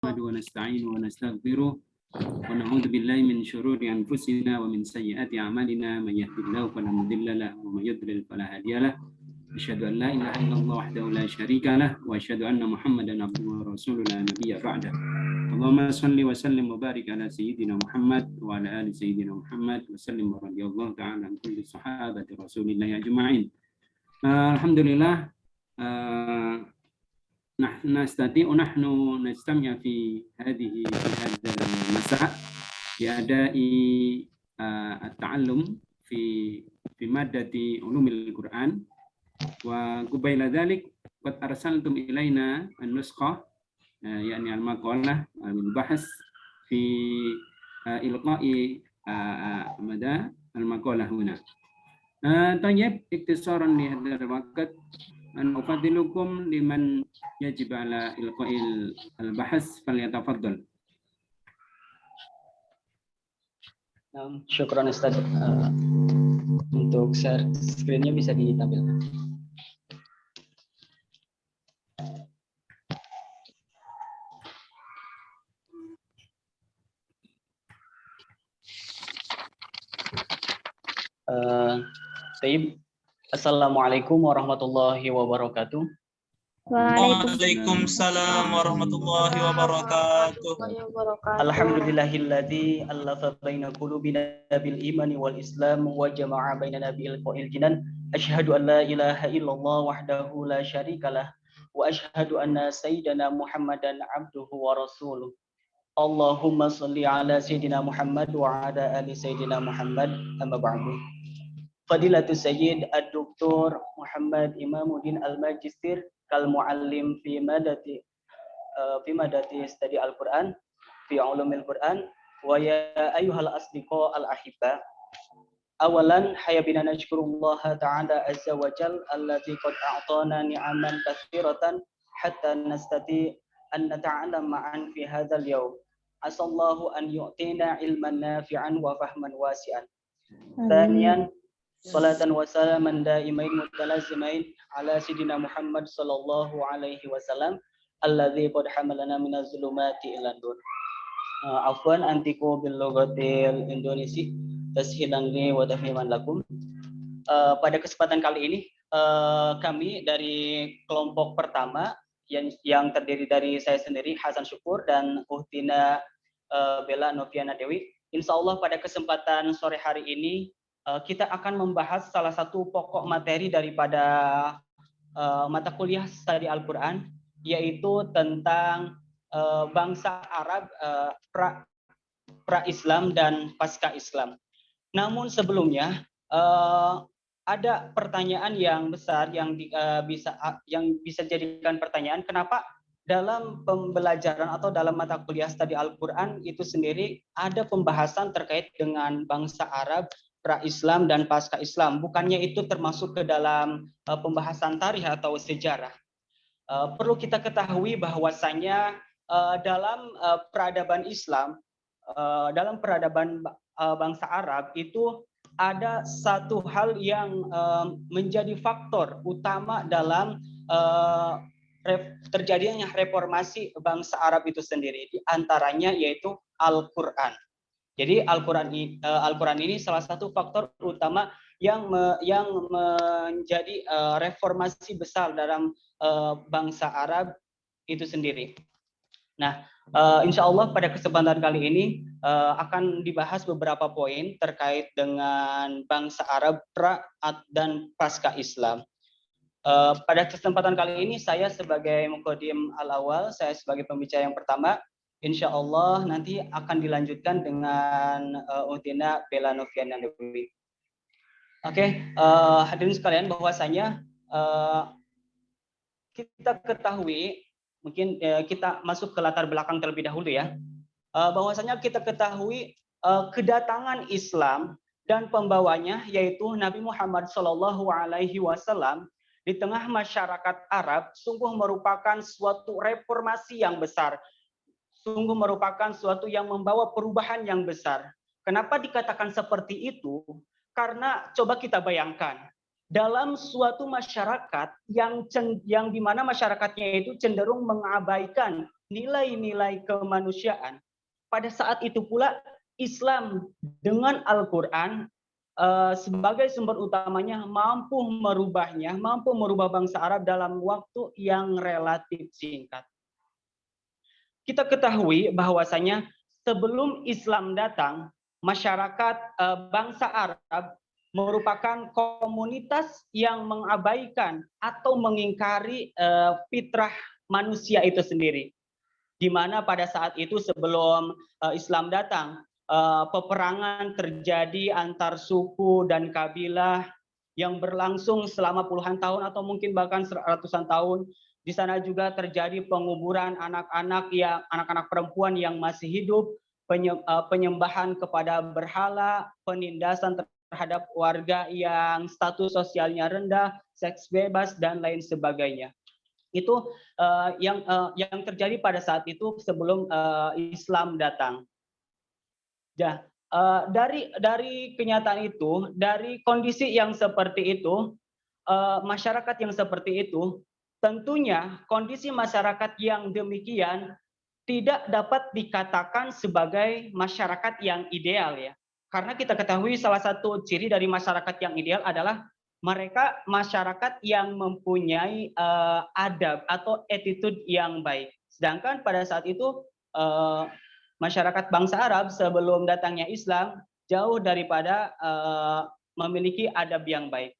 نحمده ونستعينه ونستغفره ونعوذ بالله من شرور أنفسنا ومن سيئات أعمالنا من يهده الله فلا مضل له ومن يضلل فلا هادي له أشهد أن لا إله إلا الله وحده لا شريك له وأشهد أن محمدا عبده ورسوله لا نبي بعده اللهم صل وسلم وبارك على سيدنا محمد وعلى آل سيدنا محمد وسلم ورضي الله تعالى عن كل صحابة رسول الله أجمعين. Alhamdulillah نستطيع نحن نجتمع في هذا المساء بأداء التعلم في مادة علوم القرآن وقبيل ذلك قد أرسلتم إلينا النسخة يعني المقالة البحث في إلقاء مدى المقالة هنا. طيب اختصارا لهذا الوقت أن أفضلكم لمن يجب على إلقاء البحث فليتفضل. Syukran Ustaz. Untuk share screen-nya bisa ditampilkan. Assalamualaikum warahmatullahi wabarakatuh. Waalaikumsalam warahmatullahi wabarakatuh. Alhamdulillahilladzi allafa baina qulubina bil imani wal islam wa jama'a bainana bil qail jinan. Asyhadu an la ilaha illallah wahdahu la syarikalah wa asyhadu anna sayyidana Muhammadan abduhu wa rasuluh. Allahumma shalli ala sayyidina Muhammad wa ala ali sayyidina Muhammad amma ba'du. Fadilatul Sayyid Ad-Doktor Muhammad Imamuddin Al-Majistir kal muallim fi madati studi Al-Qur'an fi ulumil Qur'an wa ya ayyuhal asdiqa al-ahibba. Awalan hayabina nashkurullah ta'ala azza wa jal alladzi qad a'tana ni'aman katsiratan hatta nastati an nata'allam ma'an fi hadzal yawm. Asallahu an yu'tina ilman nafi'an wa fahman wasi'an. Thaniyan salatan wa salaman daimain mutalazimain ala sayyidina Muhammad sallallahu alaihi wasallam alladzi qad hamalana minaz zulumati ila nur. Afwan antiku bil lughatil Indonesia tashilan li wa tafhiman lakum. Pada kesempatan kali ini kami dari kelompok pertama yang terdiri dari saya sendiri Hasan Syukur dan Uhtina Bella Noviana Dewi. Insyaallah pada kesempatan sore hari ini kita akan membahas salah satu pokok materi daripada mata kuliah studi Al-Quran, yaitu tentang bangsa Arab pra-Islam dan pasca Islam. Namun sebelumnya ada pertanyaan yang besar yang bisa jadikan pertanyaan, kenapa dalam pembelajaran atau dalam mata kuliah studi Al-Quran itu sendiri ada pembahasan terkait dengan bangsa Arab pra-Islam dan pasca Islam, bukannya itu termasuk ke dalam pembahasan tarikh atau sejarah. Perlu kita ketahui bahwasanya dalam peradaban Islam, dalam peradaban bangsa Arab itu ada satu hal yang menjadi faktor utama dalam terjadinya reformasi bangsa Arab itu sendiri, di antaranya yaitu Al-Quran. Jadi Al-Quran ini salah satu faktor utama yang menjadi reformasi besar dalam bangsa Arab itu sendiri. Nah, insya Allah pada kesempatan kali ini akan dibahas beberapa poin terkait dengan bangsa Arab pra dan pasca Islam. Pada kesempatan kali ini saya sebagai Muqaddim al-awal, saya sebagai pembicara yang pertama. Insya Allah nanti akan dilanjutkan dengan Uhtina Bella Noviana Dewi. Oke, hadirin sekalian, bahwasanya kita ketahui, mungkin kita masuk ke latar belakang terlebih dahulu ya, bahwasanya kita ketahui kedatangan Islam dan pembawanya yaitu Nabi Muhammad SAW di tengah masyarakat Arab sungguh merupakan suatu reformasi yang besar. Sungguh merupakan suatu yang membawa perubahan yang besar. Kenapa dikatakan seperti itu? Karena coba kita bayangkan, dalam suatu masyarakat yang di mana masyarakatnya itu cenderung mengabaikan nilai-nilai kemanusiaan, pada saat itu pula Islam dengan Al-Quran sebagai sumber utamanya mampu merubahnya, mampu merubah bangsa Arab dalam waktu yang relatif singkat. Kita ketahui bahwasanya sebelum Islam datang, masyarakat bangsa Arab merupakan komunitas yang mengabaikan atau mengingkari fitrah manusia itu sendiri. Di mana pada saat itu sebelum Islam datang, peperangan terjadi antar suku dan kabilah yang berlangsung selama puluhan tahun atau mungkin bahkan ratusan tahun. Di sana juga terjadi penguburan anak-anak perempuan yang masih hidup, penyembahan kepada berhala, penindasan terhadap warga yang status sosialnya rendah, seks bebas dan lain sebagainya. Itu yang terjadi pada saat itu sebelum Islam datang. Ya, dari kenyataan itu, dari kondisi yang seperti itu, masyarakat yang seperti itu, tentunya kondisi masyarakat yang demikian tidak dapat dikatakan sebagai masyarakat yang ideal ya. Karena kita ketahui salah satu ciri dari masyarakat yang ideal adalah mereka masyarakat yang mempunyai adab atau attitude yang baik. Sedangkan pada saat itu masyarakat bangsa Arab sebelum datangnya Islam jauh daripada memiliki adab yang baik.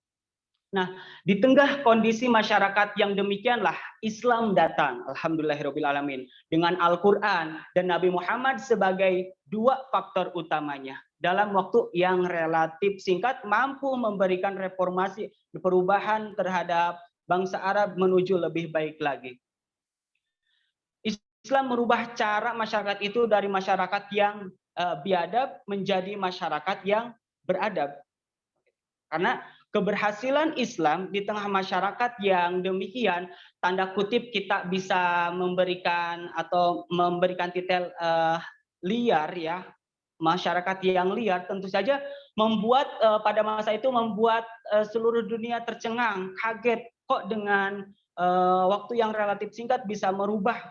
Nah, di tengah kondisi masyarakat yang demikianlah Islam datang, alhamdulillahirobbilalamin, dengan Al-Quran dan Nabi Muhammad sebagai dua faktor utamanya. Dalam waktu yang relatif singkat mampu memberikan reformasi, perubahan terhadap bangsa Arab menuju lebih baik lagi. Islam merubah cara masyarakat itu dari masyarakat yang biadab menjadi masyarakat yang beradab. Karena keberhasilan Islam di tengah masyarakat yang demikian, tanda kutip kita bisa memberikan titel liar ya, masyarakat yang liar tentu saja membuat pada masa itu membuat seluruh dunia tercengang, kaget kok dengan waktu yang relatif singkat bisa merubah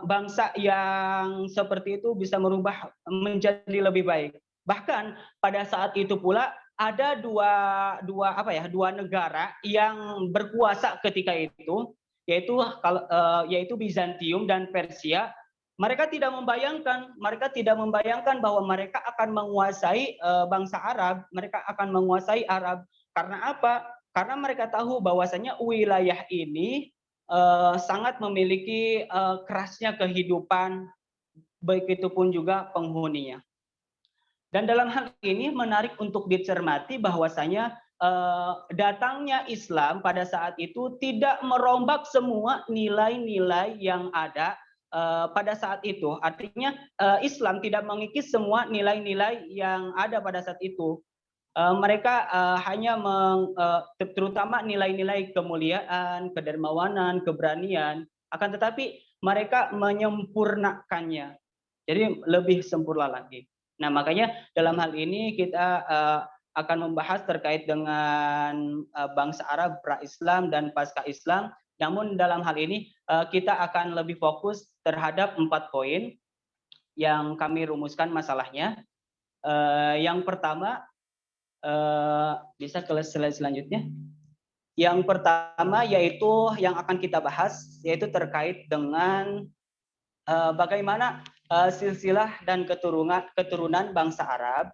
bangsa yang seperti itu bisa merubah menjadi lebih baik. Bahkan pada saat itu pula ada dua negara yang berkuasa ketika itu, yaitu Bizantium dan Persia. Mereka tidak membayangkan bahwa mereka akan menguasai bangsa Arab, mereka akan menguasai Arab. Karena apa? Karena mereka tahu bahwasanya wilayah ini sangat memiliki kerasnya kehidupan, begitu pun juga penghuninya. Dan dalam hal ini menarik untuk dicermati bahwasanya datangnya Islam pada saat itu tidak merombak semua nilai-nilai yang ada pada saat itu. Artinya Islam tidak mengikis semua nilai-nilai yang ada pada saat itu. Mereka hanya terutama nilai-nilai kemuliaan, kedermawanan, keberanian, akan tetapi mereka menyempurnakannya. Jadi lebih sempurna lagi. Nah, makanya dalam hal ini kita akan membahas terkait dengan bangsa Arab pra-Islam dan pasca-Islam. Namun dalam hal ini kita akan lebih fokus terhadap 4 poin yang kami rumuskan masalahnya. Yang pertama, bisa ke slide selanjutnya. Yang pertama yaitu yang akan kita bahas yaitu terkait dengan bagaimana silsilah dan keturunan bangsa Arab.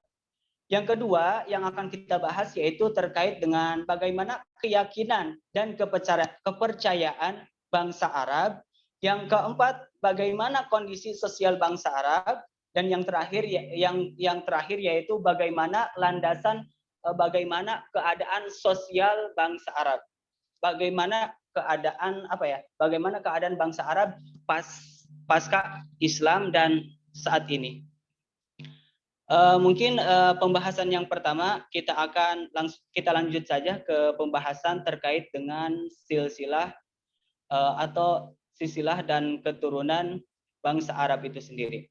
Yang kedua yang akan kita bahas yaitu terkait dengan bagaimana keyakinan dan kepercayaan bangsa Arab. Yang keempat, bagaimana kondisi sosial bangsa Arab. Dan yang terakhir yaitu bagaimana landasan bagaimana keadaan sosial bangsa Arab. Bagaimana keadaan bangsa Arab pasca Islam dan saat ini. Mungkin pembahasan yang pertama kita lanjut saja ke pembahasan terkait dengan silsilah atau silsilah dan keturunan bangsa Arab itu sendiri.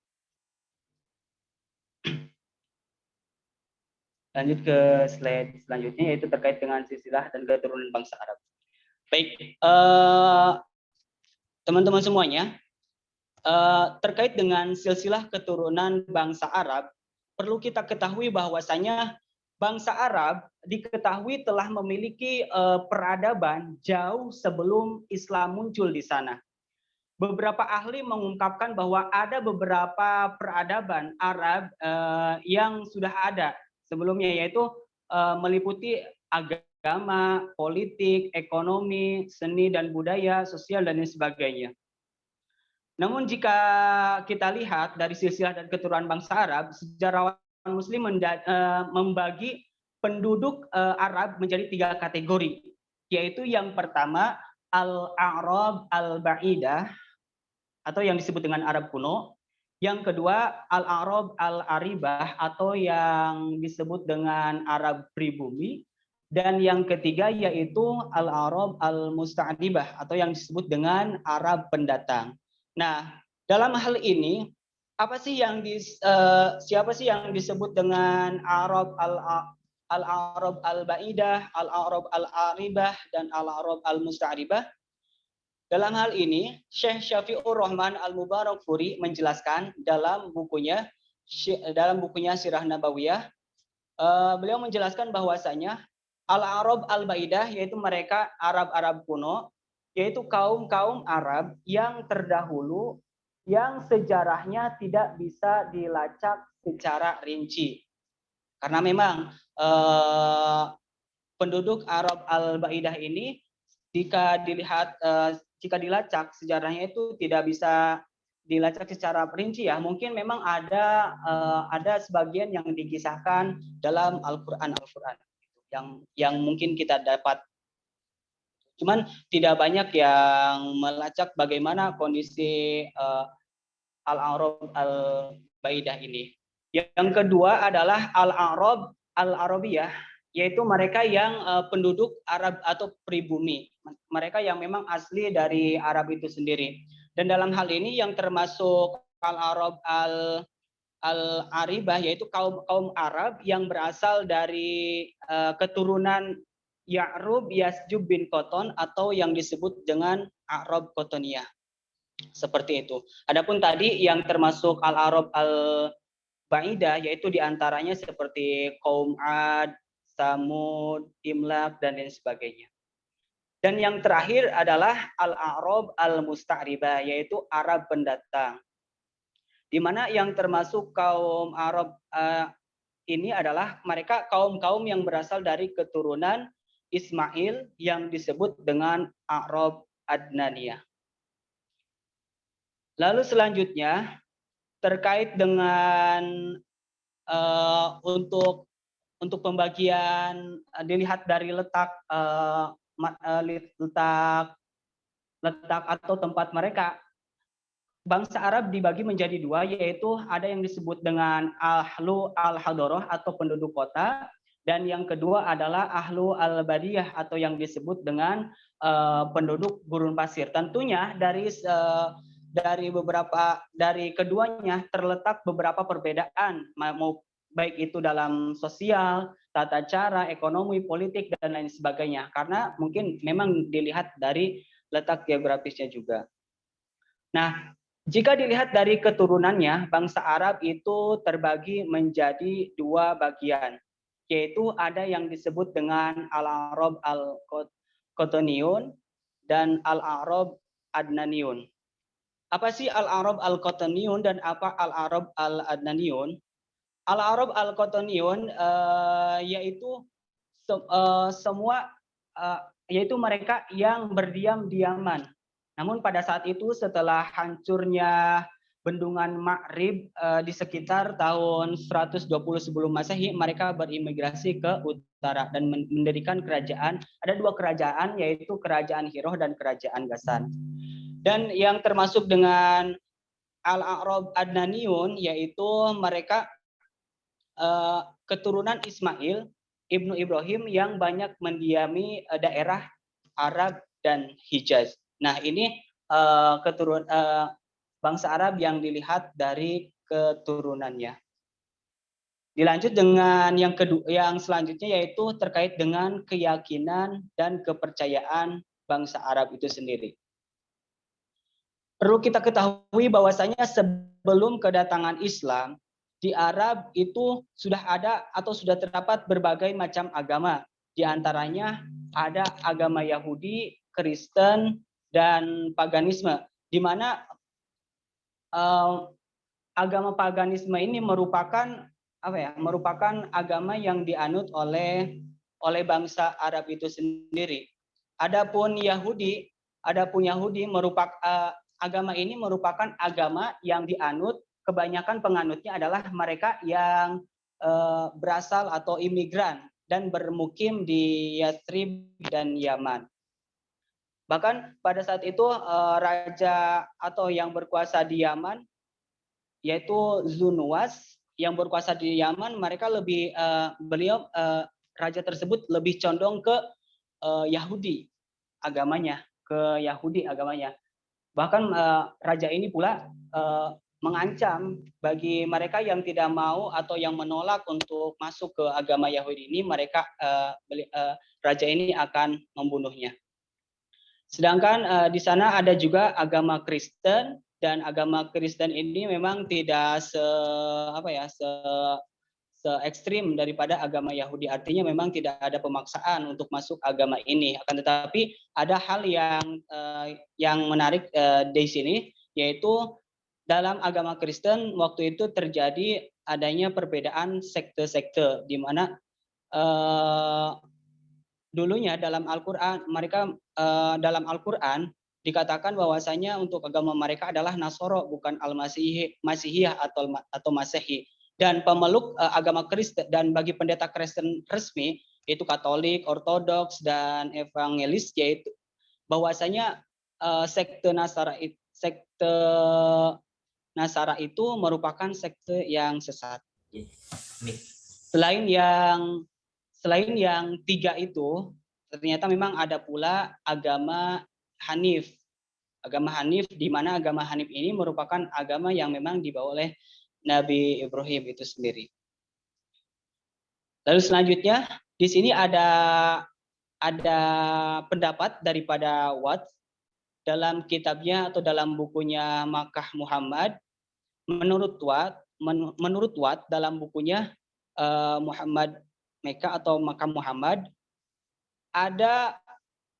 Lanjut ke slide selanjutnya yaitu terkait dengan silsilah dan keturunan bangsa Arab. Baik, teman-teman semuanya, terkait dengan silsilah keturunan bangsa Arab, perlu kita ketahui bahwasanya bangsa Arab diketahui telah memiliki peradaban jauh sebelum Islam muncul di sana. Beberapa ahli mengungkapkan bahwa ada beberapa peradaban Arab yang sudah ada sebelumnya, yaitu meliputi agama, politik, ekonomi, seni dan budaya, sosial dan lain sebagainya. Namun jika kita lihat dari silsilah dan keturunan bangsa Arab, sejarawan Muslim membagi penduduk Arab menjadi 3 kategori, yaitu yang pertama Al-A'rab Al-Ba'idah atau yang disebut dengan Arab kuno, yang kedua Al-A'rab Al-Aribah atau yang disebut dengan Arab pribumi, dan yang ketiga yaitu Al-A'rab Al-Musta'dibah atau yang disebut dengan Arab pendatang. Nah, dalam hal ini siapa sih yang disebut dengan Al-A'rab Al-Ba'idah, Al-A'rab Al-Aribah dan Al-A'rab Al-Musta'ribah? Dalam hal ini, Syekh Syafi'ur Rahman Al-Mubarakfuri menjelaskan dalam bukunya Sirah Nabawiyah, beliau menjelaskan bahwasanya Al-A'rab Al-Ba'idah yaitu mereka Arab-Arab kuno, yaitu kaum-kaum Arab yang terdahulu yang sejarahnya tidak bisa dilacak secara rinci. Karena memang penduduk Arab Al-Ba'idah ini jika dilacak sejarahnya itu tidak bisa dilacak secara rinci ya. Mungkin memang ada sebagian yang dikisahkan dalam Al-Qur'an yang mungkin kita dapat. Cuman tidak banyak yang melacak bagaimana kondisi Al-A'rab Al-Ba'idah ini. Yang kedua adalah Al-A'rab Al-Arabiyah, yaitu mereka yang penduduk Arab atau pribumi. Mereka yang memang asli dari Arab itu sendiri. Dan dalam hal ini yang termasuk Al-A'rab Al-Aribah, yaitu kaum Arab yang berasal dari keturunan Ya'rub Yasjub bin Qoton atau yang disebut dengan Arab Qotoniyah. Seperti itu. Adapun tadi yang termasuk Al-A'rab Al-Ba'idah yaitu diantaranya seperti kaum Ad, Samud, Imlaq dan lain sebagainya. Dan yang terakhir adalah Al-A'rab Al-Musta'ribah yaitu Arab pendatang. Di mana yang termasuk kaum Arab ini adalah mereka kaum-kaum yang berasal dari keturunan Ismail yang disebut dengan A'rab Adnaniyah. Lalu selanjutnya terkait dengan untuk pembagian dilihat dari letak atau tempat mereka. Bangsa Arab dibagi menjadi 2, yaitu ada yang disebut dengan Ahlu Al-Hadoroh atau penduduk kota, dan yang kedua adalah Ahlu Al-Badiyah atau yang disebut dengan penduduk gurun pasir. Tentunya dari keduanya terletak beberapa perbedaan, baik itu dalam sosial, tata cara, ekonomi, politik dan lain sebagainya. Karena mungkin memang dilihat dari letak geografisnya juga. Nah, jika dilihat dari keturunannya, bangsa Arab itu terbagi menjadi 2 bagian, yaitu ada yang disebut dengan Al-A'rab Al-Qotoniyun dan Al-A'rab Adnaniyun. Apa sih Al-A'rab Al-Qotoniyun dan apa Al-A'rab Al-Adnaniyun? Al-A'rab Al-Qotoniyun yaitu yaitu mereka yang berdiam-diaman. Namun pada saat itu setelah hancurnya bendungan Ma'rib di sekitar tahun 120 sebelum Masehi, mereka berimigrasi ke utara dan mendirikan kerajaan. Ada 2 kerajaan, yaitu Kerajaan Hiroh dan Kerajaan Ghassan. Dan yang termasuk dengan Al-A'rab Adnaniyun yaitu mereka keturunan Ismail Ibnu Ibrahim yang banyak mendiami daerah Arab dan Hijaz. Nah, ini bangsa Arab yang dilihat dari keturunannya. Dilanjut dengan yang selanjutnya yaitu terkait dengan keyakinan dan kepercayaan bangsa Arab itu sendiri. Perlu kita ketahui bahwasanya sebelum kedatangan Islam di Arab itu sudah ada atau sudah terdapat berbagai macam agama. Di antaranya ada agama Yahudi, Kristen, dan paganisme, di mana agama paganisme ini merupakan merupakan agama yang dianut oleh bangsa Arab itu sendiri. Adapun Yahudi merupakan agama ini merupakan agama yang dianut, kebanyakan penganutnya adalah mereka yang berasal atau imigran dan bermukim di Yathrib dan Yaman. Bahkan pada saat itu raja atau yang berkuasa di Yaman yaitu Zunuwas yang berkuasa di Yaman, mereka lebih raja tersebut lebih condong ke Yahudi agamanya. Bahkan raja ini pula mengancam bagi mereka yang tidak mau atau yang menolak untuk masuk ke agama Yahudi ini, raja ini akan membunuhnya. Sedangkan di sana ada juga agama Kristen, dan agama Kristen ini memang tidak se ekstrim daripada agama Yahudi. Artinya memang tidak ada pemaksaan untuk masuk agama ini. Akan tetapi ada hal yang menarik di sini, yaitu dalam agama Kristen waktu itu terjadi adanya perbedaan sekte-sekte, di mana dulunya dalam Al-Qur'an dalam Al-Qur'an dikatakan bahwasanya untuk agama mereka adalah Nasoro, bukan Masihiyah atau Masehi. Dan pemeluk agama Kristen dan bagi pendeta Kristen resmi yaitu Katolik, Ortodoks, dan Evangelis, yaitu bahwasanya sekte Nasara itu merupakan sekte yang sesat. Selain yang tiga itu, ternyata memang ada pula agama Hanif. Agama Hanif, di mana agama Hanif ini merupakan agama yang memang dibawa oleh Nabi Ibrahim itu sendiri. Lalu selanjutnya di sini ada pendapat daripada Watts dalam kitabnya atau dalam bukunya Makkah Muhammad. Menurut Watts dalam bukunya Muhammad Mekah atau Makkah Muhammad, ada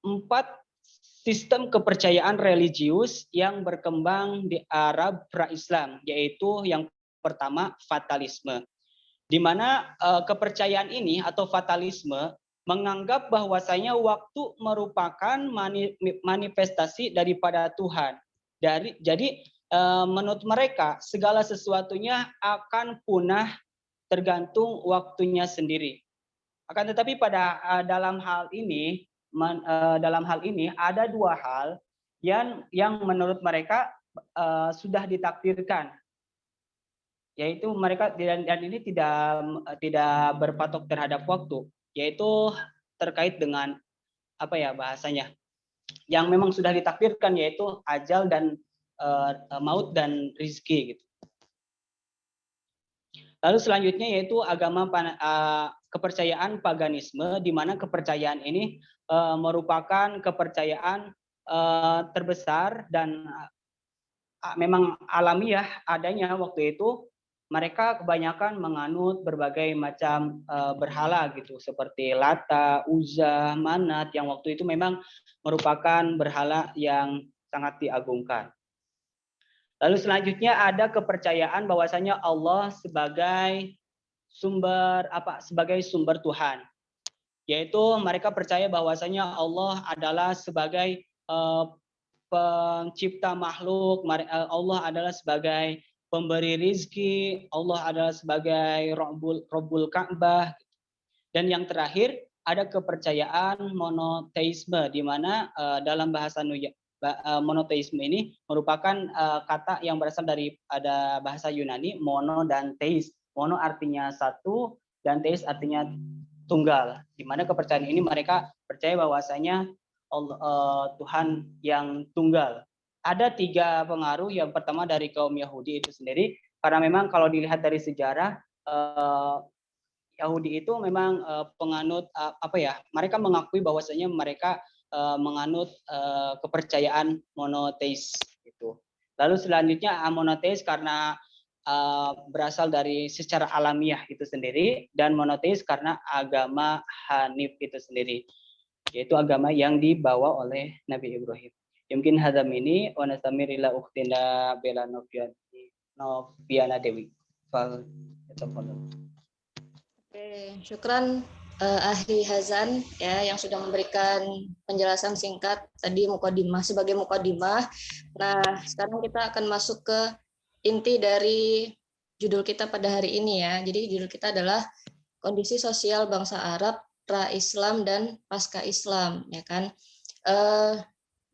4 sistem kepercayaan religius yang berkembang di Arab pra-Islam, yaitu yang pertama fatalisme, di mana kepercayaan ini atau fatalisme menganggap bahwasanya waktu merupakan manifestasi daripada Tuhan. Jadi menurut mereka segala sesuatunya akan punah tergantung waktunya sendiri. Akan tetapi dalam hal ini ada 2 hal yang menurut mereka sudah ditakdirkan, yaitu mereka dan ini tidak berpatok terhadap waktu, yaitu terkait dengan bahasanya yang memang sudah ditakdirkan, yaitu ajal dan maut dan rizki gitu. Lalu selanjutnya yaitu kepercayaan paganisme, di mana kepercayaan ini merupakan kepercayaan terbesar dan memang alamiah adanya waktu itu. Mereka kebanyakan menganut berbagai macam berhala gitu, seperti Lata, Uzza, Manat, yang waktu itu memang merupakan berhala yang sangat diagungkan. Lalu selanjutnya ada kepercayaan bahwasanya Allah sebagai sumber Tuhan, yaitu mereka percaya bahwasanya Allah adalah sebagai pencipta makhluk, Allah adalah sebagai pemberi rizki, Allah adalah sebagai Rabbul Ka'bah. Dan yang terakhir ada kepercayaan monoteisme, di mana dalam bahasa monoteisme ini merupakan kata yang berasal dari ada bahasa Yunani, mono dan teis. Mono artinya satu dan teis artinya tunggal. Di mana kepercayaan ini mereka percaya bahwasanya Tuhan yang tunggal. Ada 3 pengaruh. Yang pertama dari kaum Yahudi itu sendiri, karena memang kalau dilihat dari sejarah Yahudi itu memang penganut mereka mengakui bahwasanya mereka menganut kepercayaan monoteis gitu. Lalu selanjutnya monoteis karena berasal dari secara alamiah itu sendiri, dan monoteis karena agama Hanif itu sendiri, yaitu agama yang dibawa oleh Nabi Ibrahim. Mungkin hadam ini wa nastamir ila ukhtina Bella Noviana Dewi. Oke, syukran Ahli Hazan ya yang sudah memberikan penjelasan singkat tadi mukadimah sebagai mukadimah. Nah, sekarang kita akan masuk ke inti dari judul kita pada hari ini ya. Jadi judul kita adalah kondisi sosial bangsa Arab pra-Islam dan pasca Islam ya kan.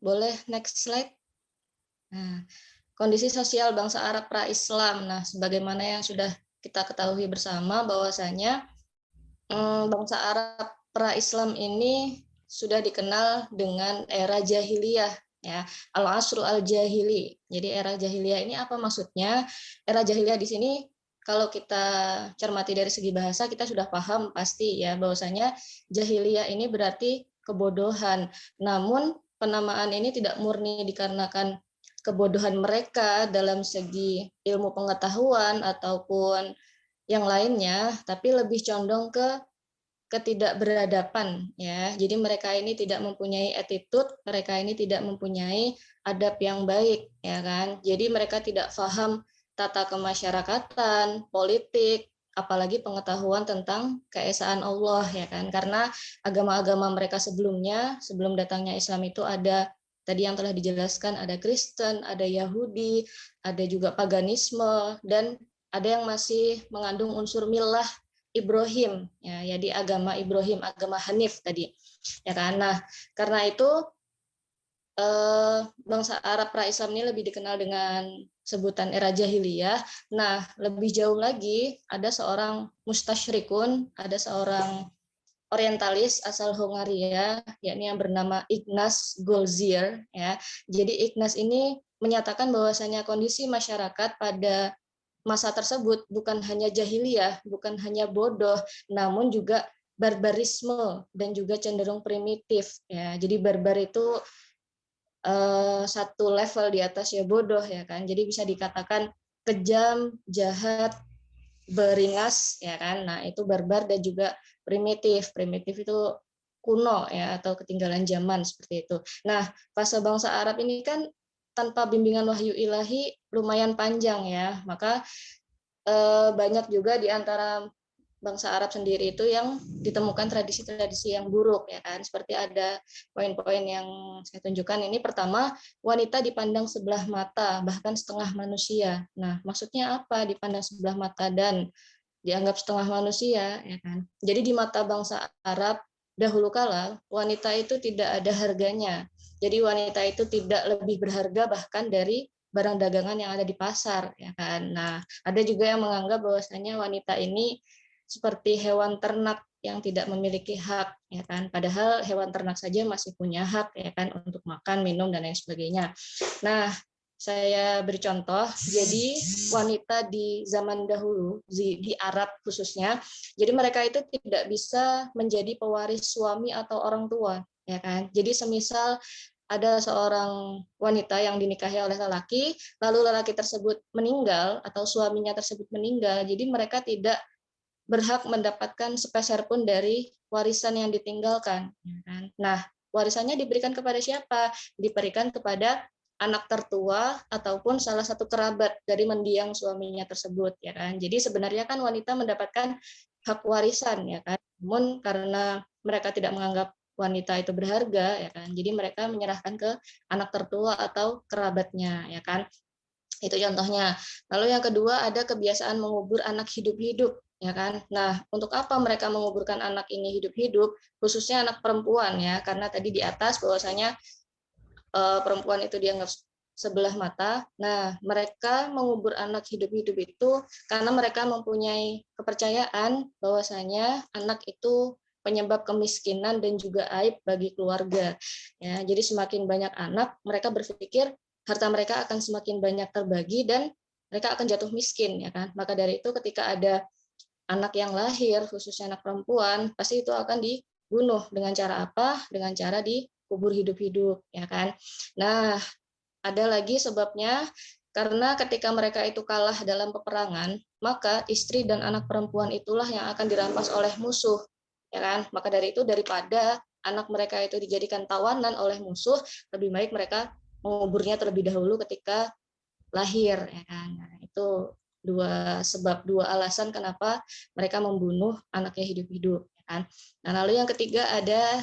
Boleh next slide. Nah, kondisi sosial bangsa Arab pra-Islam. Nah, sebagaimana yang sudah kita ketahui bersama bahwasanya bangsa Arab pra-Islam ini sudah dikenal dengan era jahiliyah ya, al-asru al-jahili. Jadi era jahiliyah ini apa maksudnya? Era jahiliyah di sini kalau kita cermati dari segi bahasa kita sudah paham pasti ya bahwasanya jahiliyah ini berarti kebodohan. Namun penamaan ini tidak murni dikarenakan kebodohan mereka dalam segi ilmu pengetahuan ataupun yang lainnya, tapi lebih condong ke ketidakberadaban ya. Jadi mereka ini tidak mempunyai attitude, mereka ini tidak mempunyai adab yang baik ya kan. Jadi mereka tidak paham tata kemasyarakatan, politik, apalagi pengetahuan tentang keesaan Allah ya kan. Karena agama-agama mereka sebelumnya, sebelum datangnya Islam itu ada tadi yang telah dijelaskan, ada Kristen, ada Yahudi, ada juga paganisme, dan ada yang masih mengandung unsur milah Ibrahim ya, jadi agama Ibrahim, agama Hanif tadi ya kan. Nah, karena itu bangsa Arab pra-Islam ini lebih dikenal dengan sebutan era jahiliyah. Nah, lebih jauh lagi ada seorang mustasyrikun, ada seorang orientalis asal Hongaria yakni yang bernama Ignaz Goldziher ya. Jadi Ignaz ini menyatakan bahwasanya kondisi masyarakat pada masa tersebut bukan hanya jahiliyah, bukan hanya bodoh, namun juga barbarisme dan juga cenderung primitif ya. Jadi barbar itu satu level di atas ya bodoh ya kan. Jadi bisa dikatakan kejam, jahat, beringas ya kan. Nah, itu barbar dan juga primitif. Primitif itu kuno ya atau ketinggalan zaman seperti itu. Nah, fase bangsa Arab ini kan tanpa bimbingan wahyu ilahi lumayan panjang ya. Maka banyak juga di antara bangsa Arab sendiri itu yang ditemukan tradisi-tradisi yang buruk ya kan. Seperti ada poin-poin yang saya tunjukkan ini. Pertama, wanita dipandang sebelah mata, bahkan setengah manusia. Nah, maksudnya apa dipandang sebelah mata dan dianggap setengah manusia ya kan. Jadi di mata bangsa Arab dahulu kala wanita itu tidak ada harganya. Jadi wanita itu tidak lebih berharga bahkan dari barang dagangan yang ada di pasar ya kan. Nah, ada juga yang menganggap bahwasanya wanita ini seperti hewan ternak yang tidak memiliki hak ya kan. Padahal hewan ternak saja masih punya hak ya kan untuk makan, minum dan lain sebagainya. Nah, saya beri contoh, jadi wanita di zaman dahulu, di Arab khususnya, jadi mereka itu tidak bisa menjadi pewaris suami atau orang tua, ya kan? Jadi semisal ada seorang wanita yang dinikahi oleh lelaki, lalu lelaki tersebut meninggal atau suaminya tersebut meninggal, jadi mereka tidak berhak mendapatkan sepeser pun dari warisan yang ditinggalkan. Ya kan? Nah, warisannya diberikan kepada siapa? Diberikan kepada anak tertua ataupun salah satu kerabat dari mendiang suaminya tersebut ya kan. Jadi sebenarnya kan wanita mendapatkan hak warisan ya kan. Namun karena mereka tidak menganggap wanita itu berharga ya kan. Jadi mereka menyerahkan ke anak tertua atau kerabatnya ya kan. Itu contohnya. Lalu yang kedua ada kebiasaan mengubur anak hidup-hidup ya kan. Nah, untuk apa mereka menguburkan anak ini hidup-hidup, khususnya anak perempuan ya, karena tadi di atas bahwasanya perempuan itu dianggap sebelah mata. Nah, mereka mengubur anak hidup-hidup itu karena mereka mempunyai kepercayaan bahwasanya anak itu penyebab kemiskinan dan juga aib bagi keluarga. Ya, jadi semakin banyak anak, mereka berpikir harta mereka akan semakin banyak terbagi dan mereka akan jatuh miskin ya kan. Maka dari itu ketika ada anak yang lahir, khususnya anak perempuan, pasti itu akan dibunuh dengan cara apa? Dengan cara dikubur hidup-hidup, ya kan? Nah, ada lagi sebabnya, karena ketika mereka itu kalah dalam peperangan, maka istri dan anak perempuan itulah yang akan dirampas oleh musuh, ya kan? Maka dari itu, daripada anak mereka itu dijadikan tawanan oleh musuh, lebih baik mereka menguburnya terlebih dahulu ketika lahir, ya kan? Nah, itu dua sebab, dua alasan kenapa mereka membunuh anaknya hidup-hidup, ya kan? Nah, lalu yang ketiga ada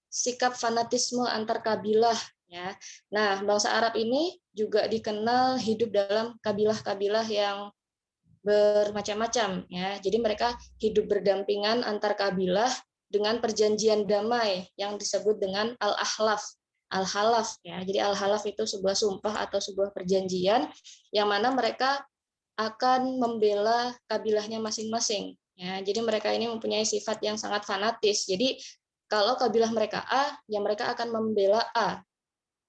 sikap fanatisme antar kabilah, ya. Nah, bangsa Arab ini juga dikenal hidup dalam kabilah-kabilah yang bermacam-macam, ya. Jadi mereka hidup berdampingan antar kabilah dengan perjanjian damai yang disebut dengan al-ahlaf, al-halaf, ya. Jadi al-halaf itu sebuah sumpah atau sebuah perjanjian yang mana mereka akan membela kabilahnya masing-masing, ya. Jadi mereka ini mempunyai sifat yang sangat fanatis. Jadi kalau kabilah mereka A, ya mereka akan membela A.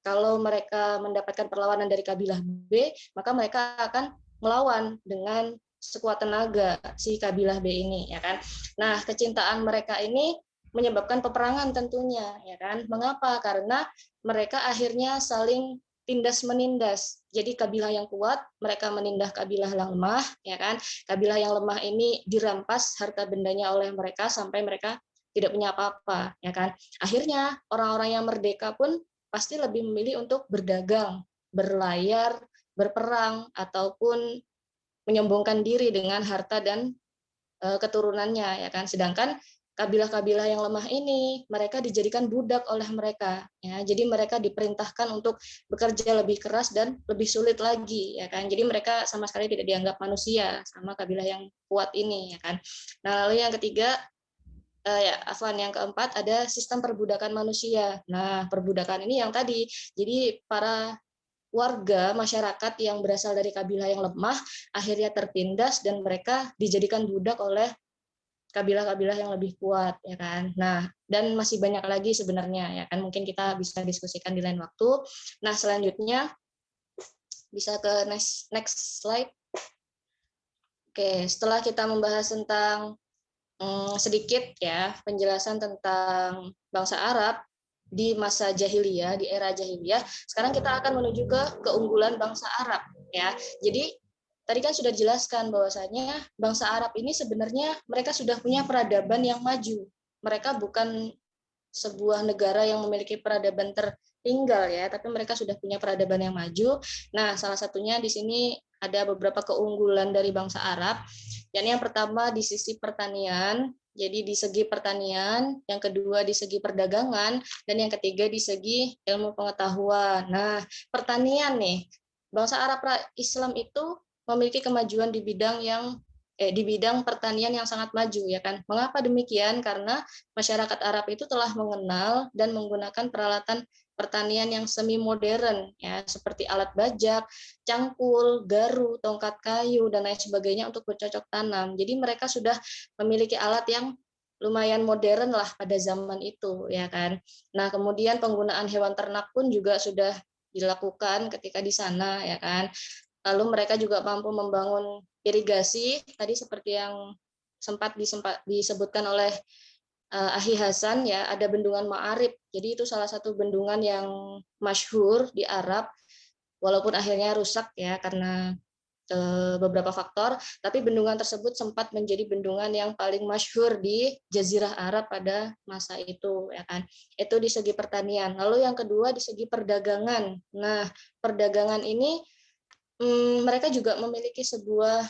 Kalau mereka mendapatkan perlawanan dari kabilah B, maka mereka akan melawan dengan sekuat tenaga si kabilah B ini, ya kan. Nah, kecintaan mereka ini menyebabkan peperangan tentunya, ya kan. Mengapa? Karena mereka akhirnya saling tindas menindas. Jadi kabilah yang kuat mereka menindas kabilah yang lemah, ya kan. Kabilah yang lemah ini dirampas harta bendanya oleh mereka sampai mereka tidak punya apa-apa, ya kan. Akhirnya orang-orang yang merdeka pun pasti lebih memilih untuk berdagang, berlayar, berperang, ataupun menyombongkan diri dengan harta dan keturunannya, ya kan. Sedangkan kabilah-kabilah yang lemah ini mereka dijadikan budak oleh mereka, ya. Jadi mereka diperintahkan untuk bekerja lebih keras dan lebih sulit lagi, ya kan. Jadi mereka sama sekali tidak dianggap manusia sama kabilah yang kuat ini, ya kan. Nah, lalu yang ketiga, yang keempat ada sistem perbudakan manusia. Nah, perbudakan ini yang tadi, jadi para warga masyarakat yang berasal dari kabilah yang lemah akhirnya tertindas dan mereka dijadikan budak oleh kabilah-kabilah yang lebih kuat, ya kan. Nah, dan masih banyak lagi sebenarnya, ya kan. Mungkin kita bisa diskusikan di lain waktu. Nah, selanjutnya bisa ke next slide. Oke, setelah kita membahas tentang sedikit ya penjelasan tentang bangsa Arab di masa jahiliyah, di era jahiliyah. Sekarang kita akan menuju ke keunggulan bangsa Arab, ya. Jadi tadi kan sudah dijelaskan bahwasanya bangsa Arab ini sebenarnya mereka sudah punya peradaban yang maju. Mereka bukan sebuah negara yang memiliki peradaban tertinggal, ya, tapi mereka sudah punya peradaban yang maju. Nah, salah satunya di sini ada beberapa keunggulan dari bangsa Arab. Yang pertama di sisi pertanian, jadi di segi pertanian, yang kedua di segi perdagangan, dan yang ketiga di segi ilmu pengetahuan. Nah, pertanian nih, bangsa Arab Islam itu memiliki kemajuan di bidang pertanian yang sangat maju, ya kan. Mengapa demikian? Karena masyarakat Arab itu telah mengenal dan menggunakan peralatan pertanian yang semi modern, ya, seperti alat bajak, cangkul, garu, tongkat kayu, dan lain sebagainya untuk bercocok tanam. Jadi mereka sudah memiliki alat yang lumayan modern lah pada zaman itu, ya kan. Nah, kemudian penggunaan hewan ternak pun juga sudah dilakukan ketika di sana, ya kan. Lalu mereka juga mampu membangun irigasi, tadi seperti yang sempat disebutkan oleh Ahi Hasan, ya, ada bendungan Ma'arib. Jadi itu salah satu bendungan yang masyhur di Arab, walaupun akhirnya rusak ya karena beberapa faktor, tapi bendungan tersebut sempat menjadi bendungan yang paling masyhur di Jazirah Arab pada masa itu, ya kan. Itu di segi pertanian. Lalu yang kedua di segi perdagangan. Nah, perdagangan ini mereka juga memiliki sebuah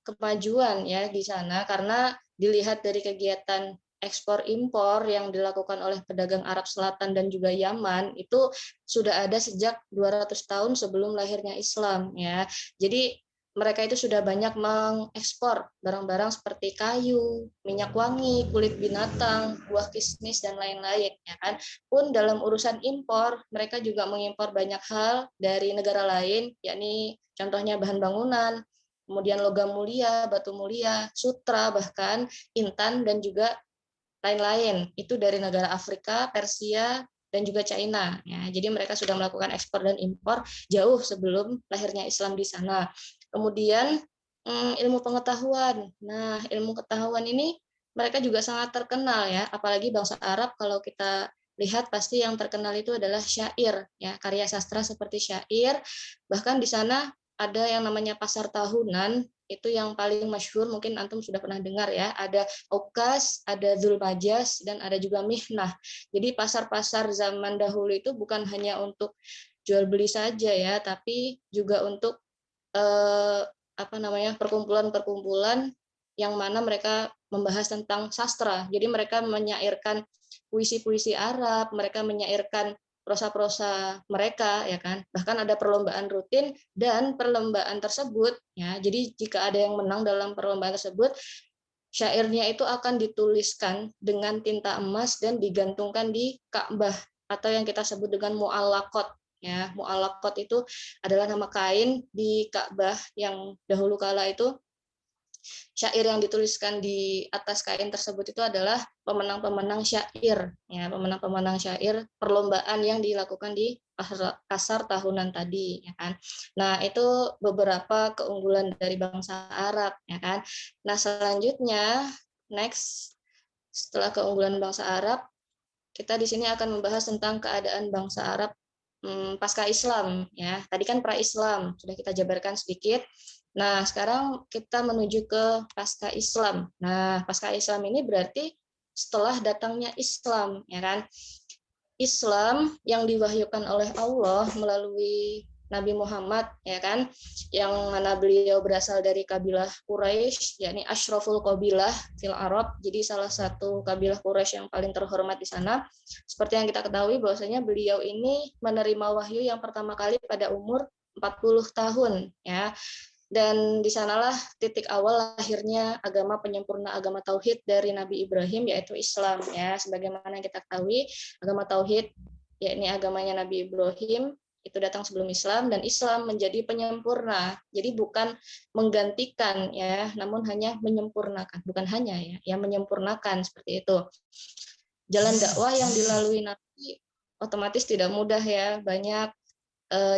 kemajuan ya di sana karena dilihat dari kegiatan ekspor impor yang dilakukan oleh pedagang Arab Selatan dan juga Yaman itu sudah ada sejak 200 tahun sebelum lahirnya Islam, ya. Jadi mereka itu sudah banyak mengekspor barang-barang seperti kayu, minyak wangi, kulit binatang, buah kismis dan lain-lain, ya kan. Pun dalam urusan impor mereka juga mengimpor banyak hal dari negara lain, yakni contohnya bahan bangunan, kemudian logam mulia, batu mulia, sutra, bahkan intan dan juga lain-lain. Itu dari negara Afrika, Persia, dan juga China. Ya, jadi mereka sudah melakukan ekspor dan impor jauh sebelum lahirnya Islam di sana. Kemudian ilmu pengetahuan. Nah, ilmu pengetahuan ini mereka juga sangat terkenal ya, apalagi bangsa Arab kalau kita lihat pasti yang terkenal itu adalah syair, ya, karya sastra seperti syair. Bahkan di sana ada yang namanya pasar tahunan, itu yang paling masyhur, mungkin antum sudah pernah dengar ya. Ada Ukas, ada Dzulmajas, dan ada juga Mihnah. Jadi pasar-pasar zaman dahulu itu bukan hanya untuk jual beli saja ya, tapi juga untuk perkumpulan-perkumpulan yang mana mereka membahas tentang sastra. Jadi mereka menyairkan puisi-puisi Arab, mereka menyairkan prosa-prosa mereka, ya kan. Bahkan ada perlombaan rutin, dan perlombaan tersebut ya. Jadi jika ada yang menang dalam perlombaan tersebut, syairnya itu akan dituliskan dengan tinta emas dan digantungkan di Ka'bah, atau yang kita sebut dengan mu'allaqat. Ya, mu'allaqat itu adalah nama kain di Ka'bah yang dahulu kala itu syair yang dituliskan di atas kain tersebut itu adalah pemenang-pemenang syair, ya, pemenang-pemenang syair perlombaan yang dilakukan di pasar tahunan tadi, ya kan. Nah, itu beberapa keunggulan dari bangsa Arab, ya kan. Nah, selanjutnya next, setelah keunggulan bangsa Arab, kita di sini akan membahas tentang keadaan bangsa Arab pasca Islam, ya. Tadi kan pra-Islam sudah kita jabarkan sedikit. Nah, sekarang kita menuju ke pasca Islam. Nah, pasca Islam ini berarti setelah datangnya Islam, ya kan? Islam yang diwahyukan oleh Allah melalui Nabi Muhammad, ya kan, yang mana beliau berasal dari kabilah Quraisy, yakni Ashraful Qabilah fil Arab, jadi salah satu kabilah Quraisy yang paling terhormat di sana. Seperti yang kita ketahui bahwasanya beliau ini menerima wahyu yang pertama kali pada umur 40 tahun, ya. Dan di sanalah titik awal lahirnya agama penyempurna, agama tauhid dari Nabi Ibrahim, yaitu Islam, ya. Sebagaimana yang kita ketahui, agama tauhid yakni agamanya Nabi Ibrahim itu datang sebelum Islam, dan Islam menjadi penyempurna. Jadi bukan menggantikan, ya, namun hanya menyempurnakan. Bukan hanya, ya menyempurnakan, seperti itu. Jalan dakwah yang dilalui Nabi otomatis tidak mudah, ya. Banyak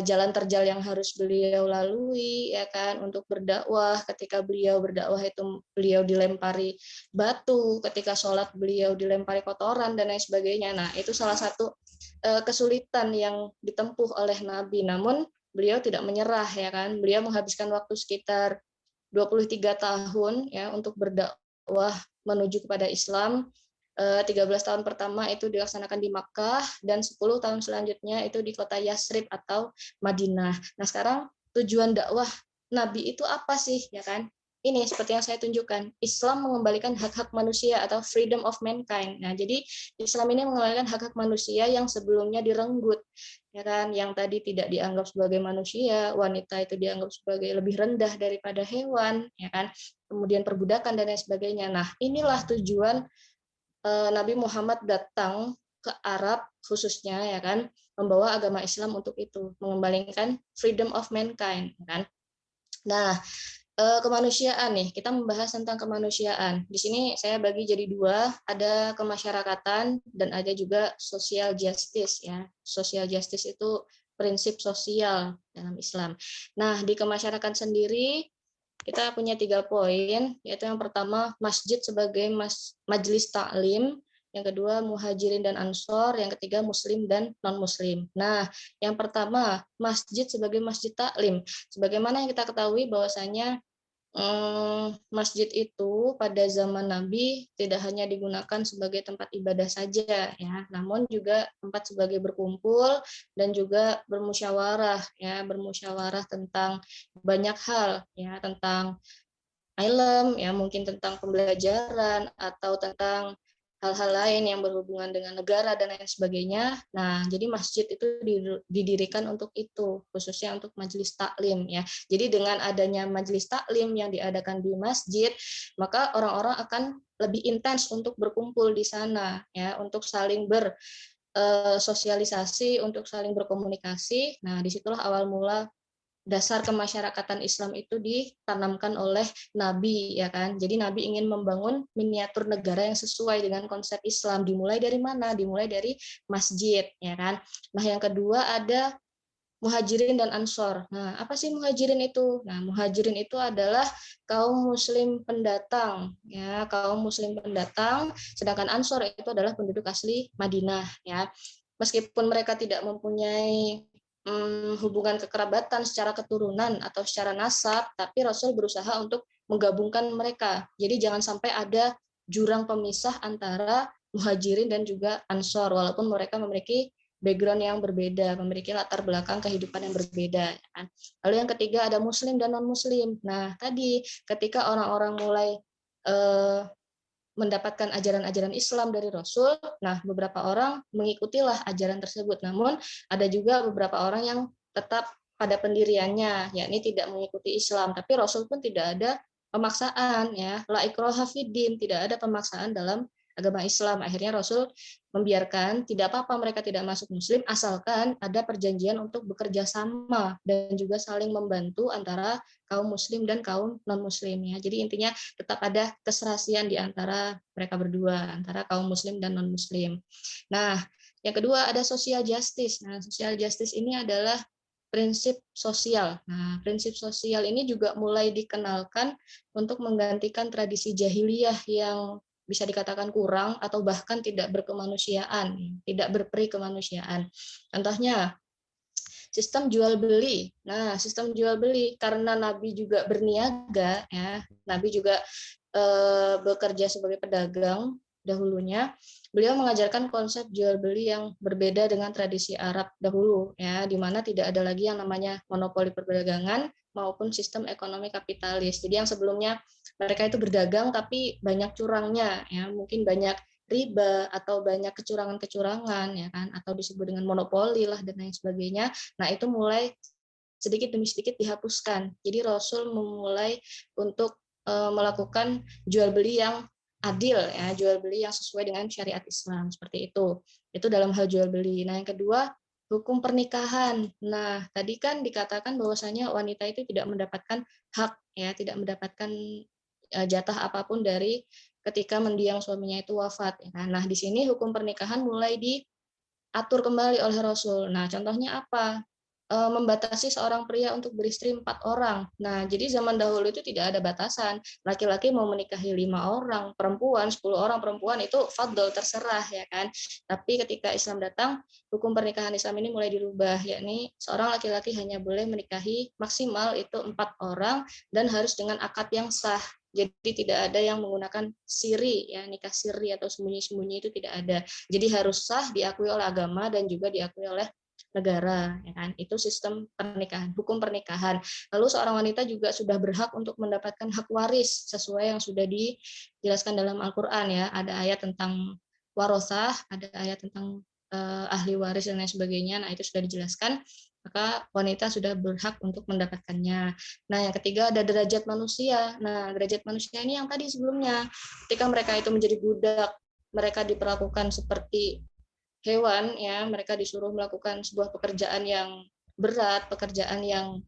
jalan terjal yang harus beliau lalui, ya kan, untuk berdakwah. Ketika beliau berdakwah itu beliau dilempari batu, ketika sholat beliau dilempari kotoran dan lain sebagainya. Nah, itu salah satu kesulitan yang ditempuh oleh Nabi. Namun beliau tidak menyerah, ya kan. Beliau menghabiskan waktu sekitar 23 tahun, ya, untuk berdakwah menuju kepada Islam. 13 tahun pertama itu dilaksanakan di Makkah, dan 10 tahun selanjutnya itu di kota Yasrib atau Madinah. Nah, sekarang tujuan dakwah Nabi itu apa sih, ya kan? Ini seperti yang saya tunjukkan, Islam mengembalikan hak-hak manusia atau freedom of mankind. Nah, jadi Islam ini mengembalikan hak-hak manusia yang sebelumnya direnggut, ya kan? Yang tadi tidak dianggap sebagai manusia, wanita itu dianggap sebagai lebih rendah daripada hewan, ya kan? Kemudian perbudakan dan lain sebagainya. Nah, inilah tujuan Nabi Muhammad datang ke Arab khususnya, ya kan, membawa agama Islam untuk itu, mengembalikan freedom of mankind, kan. Nah, kemanusiaan nih, kita membahas tentang kemanusiaan. Di sini saya bagi jadi dua, ada kemasyarakatan dan ada juga social justice, ya. Social justice itu prinsip sosial dalam Islam. Nah, di kemasyarakatan sendiri kita punya 3 poin, yaitu yang pertama masjid sebagai majelis taklim, yang kedua muhajirin dan ansor, yang ketiga muslim dan non-muslim. Nah, yang pertama masjid sebagai masjid taklim. Sebagaimana yang kita ketahui bahwasanya masjid itu pada zaman Nabi tidak hanya digunakan sebagai tempat ibadah saja, ya, namun juga tempat sebagai berkumpul dan juga bermusyawarah, ya, bermusyawarah tentang banyak hal, ya, tentang ilmu, ya, mungkin tentang pembelajaran atau tentang hal-hal lain yang berhubungan dengan negara dan lain sebagainya. Nah, jadi masjid itu didirikan untuk itu, khususnya untuk majelis taklim, ya. Jadi dengan adanya majelis taklim yang diadakan di masjid, maka orang-orang akan lebih intens untuk berkumpul di sana, ya, untuk saling bersosialisasi, untuk saling berkomunikasi. Nah, disitulah awal mula dasar kemasyarakatan Islam itu ditanamkan oleh Nabi, ya kan. Jadi Nabi ingin membangun miniatur negara yang sesuai dengan konsep Islam. Dimulai dari mana? Dimulai dari masjid, ya kan. Nah, yang kedua ada Muhajirin dan Ansor. Nah, apa sih Muhajirin itu? Nah, Muhajirin itu adalah kaum muslim pendatang, ya, kaum muslim pendatang, sedangkan Ansor itu adalah penduduk asli Madinah, ya. Meskipun mereka tidak mempunyai hubungan kekerabatan secara keturunan atau secara nasab, tapi Rasul berusaha untuk menggabungkan mereka. Jadi jangan sampai ada jurang pemisah antara Muhajirin dan juga Ansor, walaupun mereka memiliki background yang berbeda, memiliki latar belakang kehidupan yang berbeda. Lalu yang ketiga ada Muslim dan non-Muslim. Nah, tadi ketika orang-orang mulai mendapatkan ajaran-ajaran Islam dari Rasul, nah beberapa orang mengikutilah ajaran tersebut. Namun ada juga beberapa orang yang tetap pada pendiriannya, yakni tidak mengikuti Islam. Tapi Rasul pun tidak ada pemaksaan, ya, la ikraha fiddin, tidak ada pemaksaan dalam agama Islam. Akhirnya Rasul membiarkan tidak apa-apa mereka tidak masuk Muslim asalkan ada perjanjian untuk bekerja sama dan juga saling membantu antara kaum Muslim dan kaum non-Muslim, ya. Jadi intinya tetap ada keserasian di antara mereka berdua, antara kaum Muslim dan non-Muslim. Nah, yang kedua ada social justice. Nah, social justice ini adalah prinsip sosial. Nah, prinsip sosial ini juga mulai dikenalkan untuk menggantikan tradisi jahiliyah yang bisa dikatakan kurang atau bahkan tidak berkemanusiaan, tidak berperi kemanusiaan. Contohnya sistem jual beli. Nah, sistem jual beli karena Nabi juga berniaga, ya, Nabi juga bekerja sebagai pedagang dahulunya. Beliau mengajarkan konsep jual beli yang berbeda dengan tradisi Arab dahulu, ya, di mana tidak ada lagi yang namanya monopoli perdagangan maupun sistem ekonomi kapitalis. Jadi yang sebelumnya mereka itu berdagang tapi banyak curangnya, ya, mungkin banyak riba atau banyak kecurangan-kecurangan, ya kan, atau disebut dengan monopoli lah dan lain sebagainya. Nah, itu mulai sedikit demi sedikit dihapuskan. Jadi Rasul memulai untuk melakukan jual beli yang adil, ya, jual beli yang sesuai dengan syariat Islam, seperti itu. Itu dalam hal jual beli. Nah, yang kedua, hukum pernikahan. Nah, tadi kan dikatakan bahwasanya wanita itu tidak mendapatkan hak, ya, tidak mendapatkan jatah apapun dari ketika mendiang suaminya itu wafat, ya kan. Nah, di sini hukum pernikahan mulai diatur kembali oleh Rasul. Nah, contohnya apa? Membatasi seorang pria untuk beristri 4 orang. Nah, jadi zaman dahulu itu tidak ada batasan. Laki-laki mau menikahi 5 orang, perempuan 10 orang perempuan itu fadl, terserah, ya kan. Tapi ketika Islam datang, hukum pernikahan Islam ini mulai dirubah, yakni seorang laki-laki hanya boleh menikahi maksimal itu 4 orang dan harus dengan akad yang sah. Jadi tidak ada yang menggunakan siri, ya, nikah siri atau sembunyi-sembunyi itu tidak ada. Jadi harus sah, diakui oleh agama dan juga diakui oleh negara, ya kan. Itu sistem pernikahan, hukum pernikahan. Lalu seorang wanita juga sudah berhak untuk mendapatkan hak waris sesuai yang sudah dijelaskan dalam Al-Qur'an, ya. Ada ayat tentang warosah, ada ayat tentang ahli waris dan lain sebagainya. Nah, itu sudah dijelaskan, maka wanita sudah berhak untuk mendapatkannya. Nah, yang ketiga ada derajat manusia. Nah, derajat manusia ini yang tadi sebelumnya, ketika mereka itu menjadi budak, mereka diperlakukan seperti hewan, ya, mereka disuruh melakukan sebuah pekerjaan yang berat, pekerjaan yang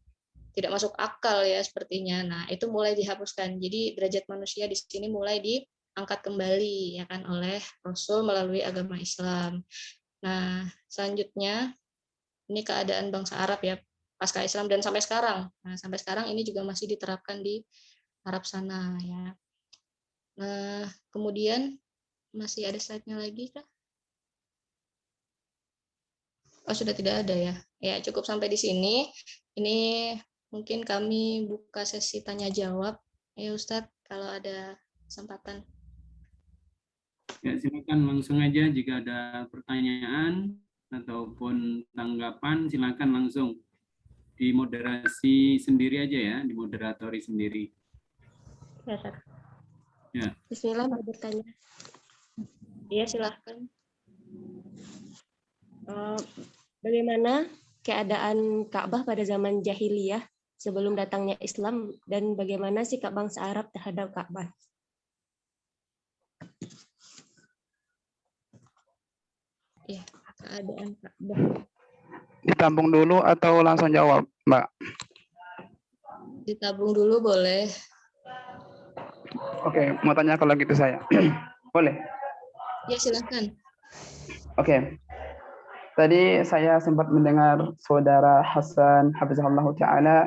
tidak masuk akal, ya, sepertinya. Nah, itu mulai dihapuskan. Jadi derajat manusia di sini mulai diangkat kembali, ya kan, oleh Rasul melalui agama Islam. Nah, selanjutnya ini keadaan bangsa Arab, ya, pasca Islam dan sampai sekarang. Nah, sampai sekarang ini juga masih diterapkan di Arab sana, ya. Nah, kemudian masih ada slide-nya lagi kah? Oh, sudah tidak ada, ya. Ya, cukup sampai di sini. Ini mungkin kami buka sesi tanya jawab. Ya, Ustadz, kalau ada kesempatan. Ya, silakan langsung aja jika ada pertanyaan ataupun tanggapan, silakan langsung dimoderasi sendiri aja, ya, dimoderatori sendiri. Ya, Ustadz. Ya. Bismillah, mau bertanya. Iya, silahkan. Bagaimana keadaan Ka'bah pada zaman jahiliyah sebelum datangnya Islam dan bagaimana sikap bangsa Arab terhadap Ka'bah? Ya, keadaan Ka'bah. Ditampung dulu atau langsung jawab, Mbak? Ditabung dulu boleh. Oke, mau tanya kalau gitu saya. Boleh? Ya, silahkan. Oke. Tadi saya sempat mendengar saudara Hasan Hafizahullah Ta'ala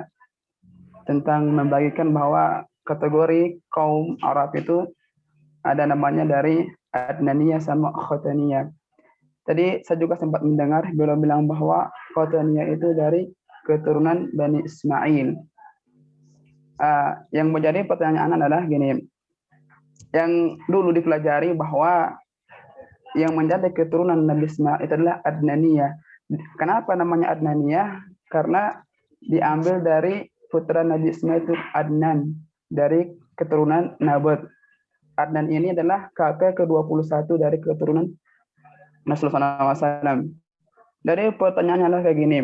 tentang membagikan bahwa kategori kaum Arab itu ada namanya dari Adnaniyah sama Khotaniyah. Tadi saya juga sempat mendengar beliau bilang bahwa Khotaniyah itu dari keturunan Bani Ismail. Yang menjadi pertanyaan adalah gini, yang dulu dipelajari bahwa yang menjadi keturunan Nabi Ismail itu adalah Adnaniyah. Kenapa namanya Adnaniyah? Karena diambil dari putra Nabi Ismail itu Adnan, dari keturunan Nabat. Adnan ini adalah kakek ke-21 dari keturunan Rasulullah SAW. Dari pertanyaannya adalah kayak gini,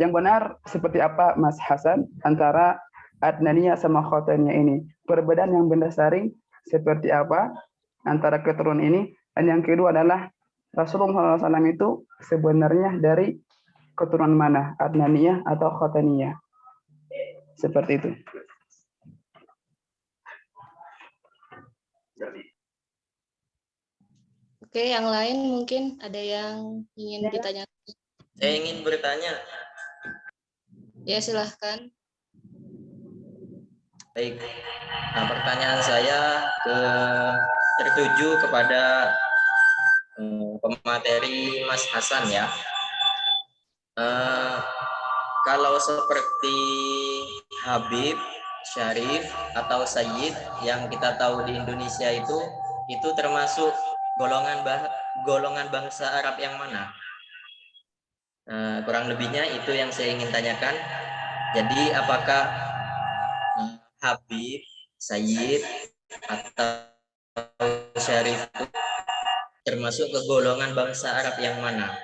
yang benar seperti apa Mas Hasan antara Adnaniyah sama Khotaniyah ini? Perbedaan yang mendasari seperti apa antara keturunan ini? Dan yang kedua adalah Rasulullah SAW itu sebenarnya dari keturunan mana? Adnaniyah atau Khotaniyah? Seperti itu. Oke, yang lain mungkin ada yang ingin ditanyakan. Saya ingin bertanya. Ya, silahkan. Baik. Nah, pertanyaan saya tertuju kepada pemateri Mas Hasan ya. Kalau seperti Habib, Syarif, atau Sayyid yang kita tahu di Indonesia itu termasuk golongan bangsa Arab yang mana? Kurang lebihnya itu yang saya ingin tanyakan. Jadi apakah Habib, Sayyid, atau Syarif itu termasuk ke golongan bangsa Arab yang mana?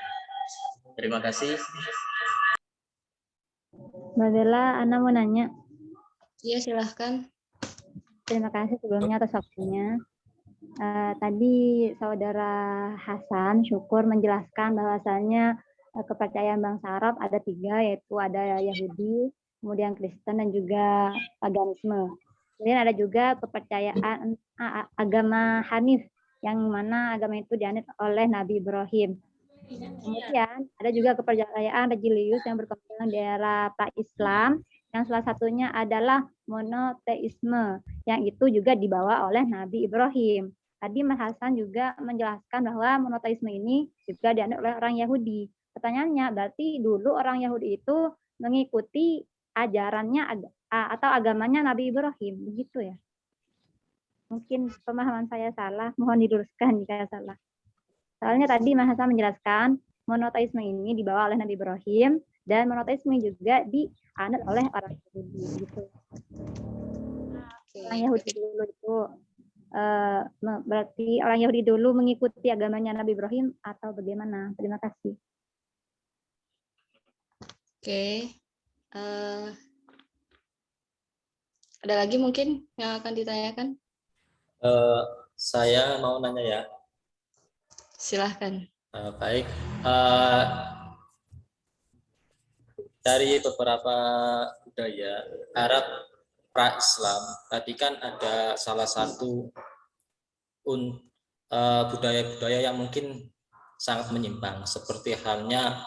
Terima kasih. Mbak Bella, Ana mau nanya. Iya, silahkan. Terima kasih sebelumnya atas waktunya. Tadi saudara Hasan Syukur menjelaskan bahwasannya kepercayaan bangsa Arab ada 3, yaitu ada Yahudi, kemudian Kristen, dan juga paganisme. Kemudian ada juga kepercayaan agama Hanif, yang mana agama itu dianut oleh Nabi Ibrahim. Kemudian ada juga kepercayaan religius yang berkembang di era pra-Islam, yang salah satunya adalah monoteisme, yang itu juga dibawa oleh Nabi Ibrahim. Tadi Mas Hasan juga menjelaskan bahwa monoteisme ini juga dianut oleh orang Yahudi. Pertanyaannya, berarti dulu orang Yahudi itu mengikuti ajarannya atau agamanya Nabi Ibrahim, begitu ya? Mungkin pemahaman saya salah, mohon diluruskan jika salah. Soalnya tadi Mas Hasan menjelaskan monoteisme ini dibawa oleh Nabi Ibrahim dan monoteisme juga dianut oleh orang Yahudi gitu. Orang Yahudi dulu itu berarti orang Yahudi dulu mengikuti agamanya Nabi Ibrahim atau bagaimana? Terima kasih. Oke. Ada lagi mungkin yang akan ditanyakan? Saya mau nanya ya. Silahkan. Baik. Dari beberapa budaya Arab pra-Islam, tadi kan ada salah satu budaya-budaya yang mungkin sangat menyimpang, seperti halnya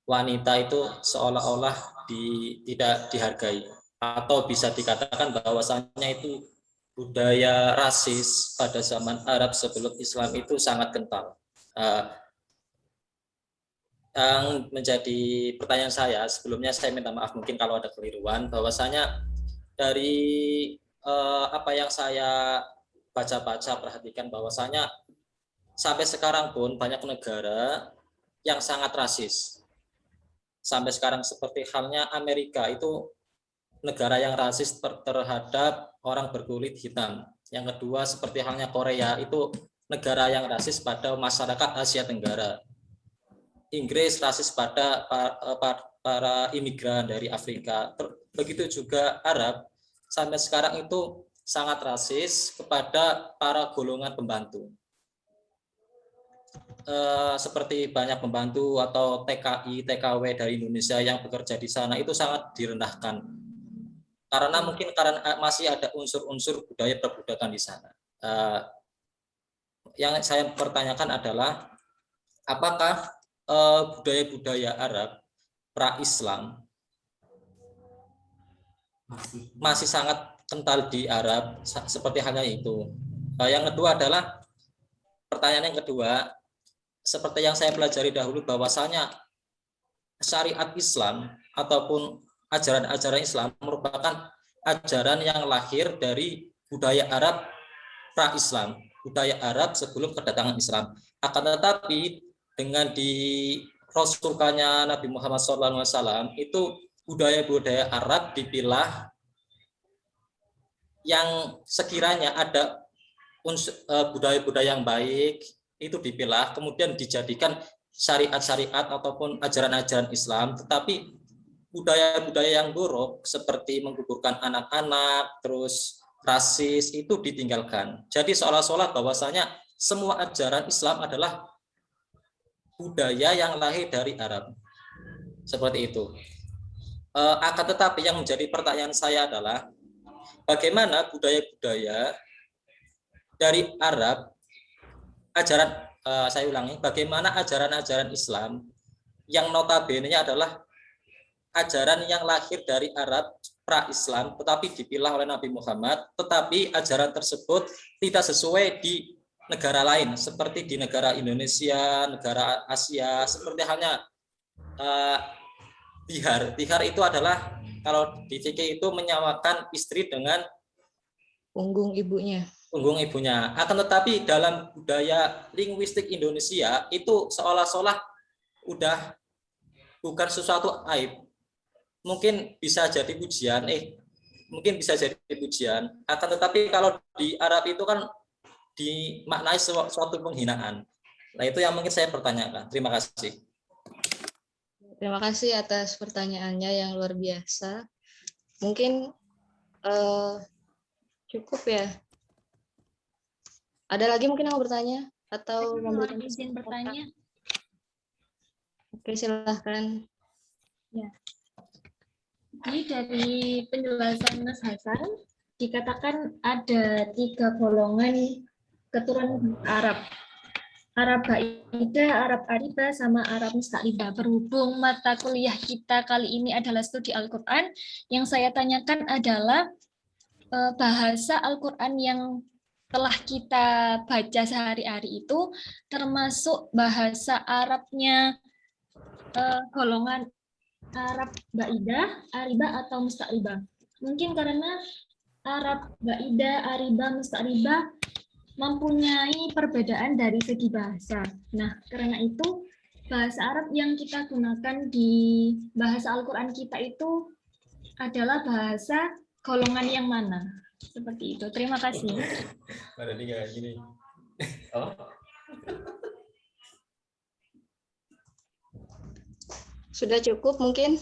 wanita itu seolah-olah tidak dihargai, atau bisa dikatakan bahwasannya itu budaya rasis pada zaman Arab sebelum Islam itu sangat kental. Yang menjadi pertanyaan saya, sebelumnya saya minta maaf mungkin kalau ada keliruan, bahwasanya dari apa yang saya baca-baca perhatikan bahwasanya sampai sekarang pun banyak negara yang sangat rasis. Sampai sekarang seperti halnya Amerika itu negara yang rasis terhadap orang berkulit hitam. Yang kedua seperti halnya Korea itu negara yang rasis pada masyarakat Asia Tenggara. Inggris rasis pada para imigran dari Afrika. Begitu juga Arab sampai sekarang itu sangat rasis kepada para golongan pembantu. Seperti banyak pembantu atau TKI, TKW dari Indonesia yang bekerja di sana itu sangat direndahkan. Karena mungkin masih ada unsur-unsur budaya perbudakan di sana. Yang saya pertanyakan adalah apakah budaya-budaya Arab pra-Islam masih sangat kental di Arab seperti halnya itu. Yang kedua adalah pertanyaan yang kedua, seperti yang saya pelajari dahulu bahwasanya syariat Islam ataupun ajaran-ajaran Islam merupakan ajaran yang lahir dari budaya Arab pra-Islam, budaya Arab sebelum kedatangan Islam. Akan tetapi dengan dirasulkannya Nabi Muhammad SAW itu budaya-budaya Arab dipilah yang sekiranya ada budaya-budaya yang baik itu dipilah, kemudian dijadikan syariat-syariat ataupun ajaran-ajaran Islam, tetapi budaya-budaya yang buruk seperti menggugurkan anak-anak, terus rasis itu ditinggalkan. Jadi seolah-olah bahwasanya semua ajaran Islam adalah budaya yang lahir dari Arab. Seperti itu. Akan tetapi yang menjadi pertanyaan saya adalah bagaimana budaya-budaya dari Arab, saya ulangi, bagaimana ajaran-ajaran Islam yang notabene-nya adalah ajaran yang lahir dari Arab pra-Islam, tetapi dipilah oleh Nabi Muhammad, tetapi ajaran tersebut tidak sesuai di negara lain, seperti di negara Indonesia, negara Asia, seperti halnya Bihar. Bihar itu adalah, kalau di fikih itu menyamakan istri dengan Punggung ibunya. punggung ibunya. Akan tetapi dalam budaya linguistik Indonesia itu seolah-olah udah bukan sesuatu aib. Mungkin bisa jadi pujian, mungkin bisa jadi pujian. Akan tetapi kalau di Arab itu kan dimaknai suatu penghinaan. Nah, itu yang mungkin saya pertanyakan. Terima kasih. Terima kasih atas pertanyaannya yang luar biasa. Mungkin cukup ya. Ada lagi mungkin yang mau bertanya atau memberikan izin bertanya? Oke, silahkan. Ya. Jadi dari penjelasan Mas Hasan dikatakan ada 3 golongan keturunan Arab. Arab Ba'idah, Arab Aribah, sama Arab Musta'libah. Berhubung mata kuliah kita kali ini adalah studi Al-Quran, yang saya tanyakan adalah bahasa Al-Quran yang telah kita baca sehari-hari itu termasuk bahasa Arabnya golongan Arab Ba'idah, Aribah, atau Musta'libah. Mungkin karena Arab Ba'idah, Aribah, Musta'libah mempunyai perbedaan dari segi bahasa. Nah, karena itu bahasa Arab yang kita gunakan di bahasa Al-Quran kita itu adalah bahasa golongan yang mana? Seperti itu. Terima kasih. Ada 3 gini. Sudah cukup mungkin?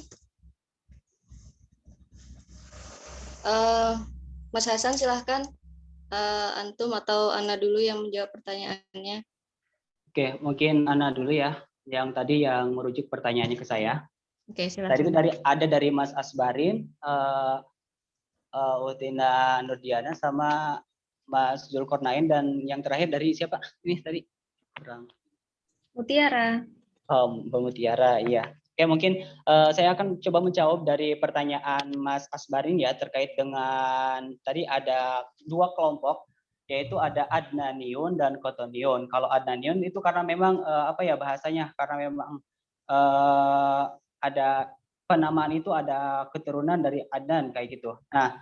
Mas Hasan silahkan. Antum atau Ana dulu yang menjawab pertanyaannya. Oke, mungkin Ana dulu ya, yang tadi yang merujuk pertanyaannya ke saya. Oke, silakan. Tadi itu dari Mas Asbarin, Utina Nurdiana, sama Mas Zulkarnain, dan yang terakhir dari siapa? Ini tadi Mutiara. Mbak Mutiara, iya. Oke, mungkin saya akan coba menjawab dari pertanyaan Mas Asbarin ya, terkait dengan tadi ada 2 kelompok, yaitu ada Adnaniun dan Qotoniun. Kalau Adnaniun itu karena memang bahasanya, karena memang ada penamaan itu ada keturunan dari Adnan kayak gitu. Nah,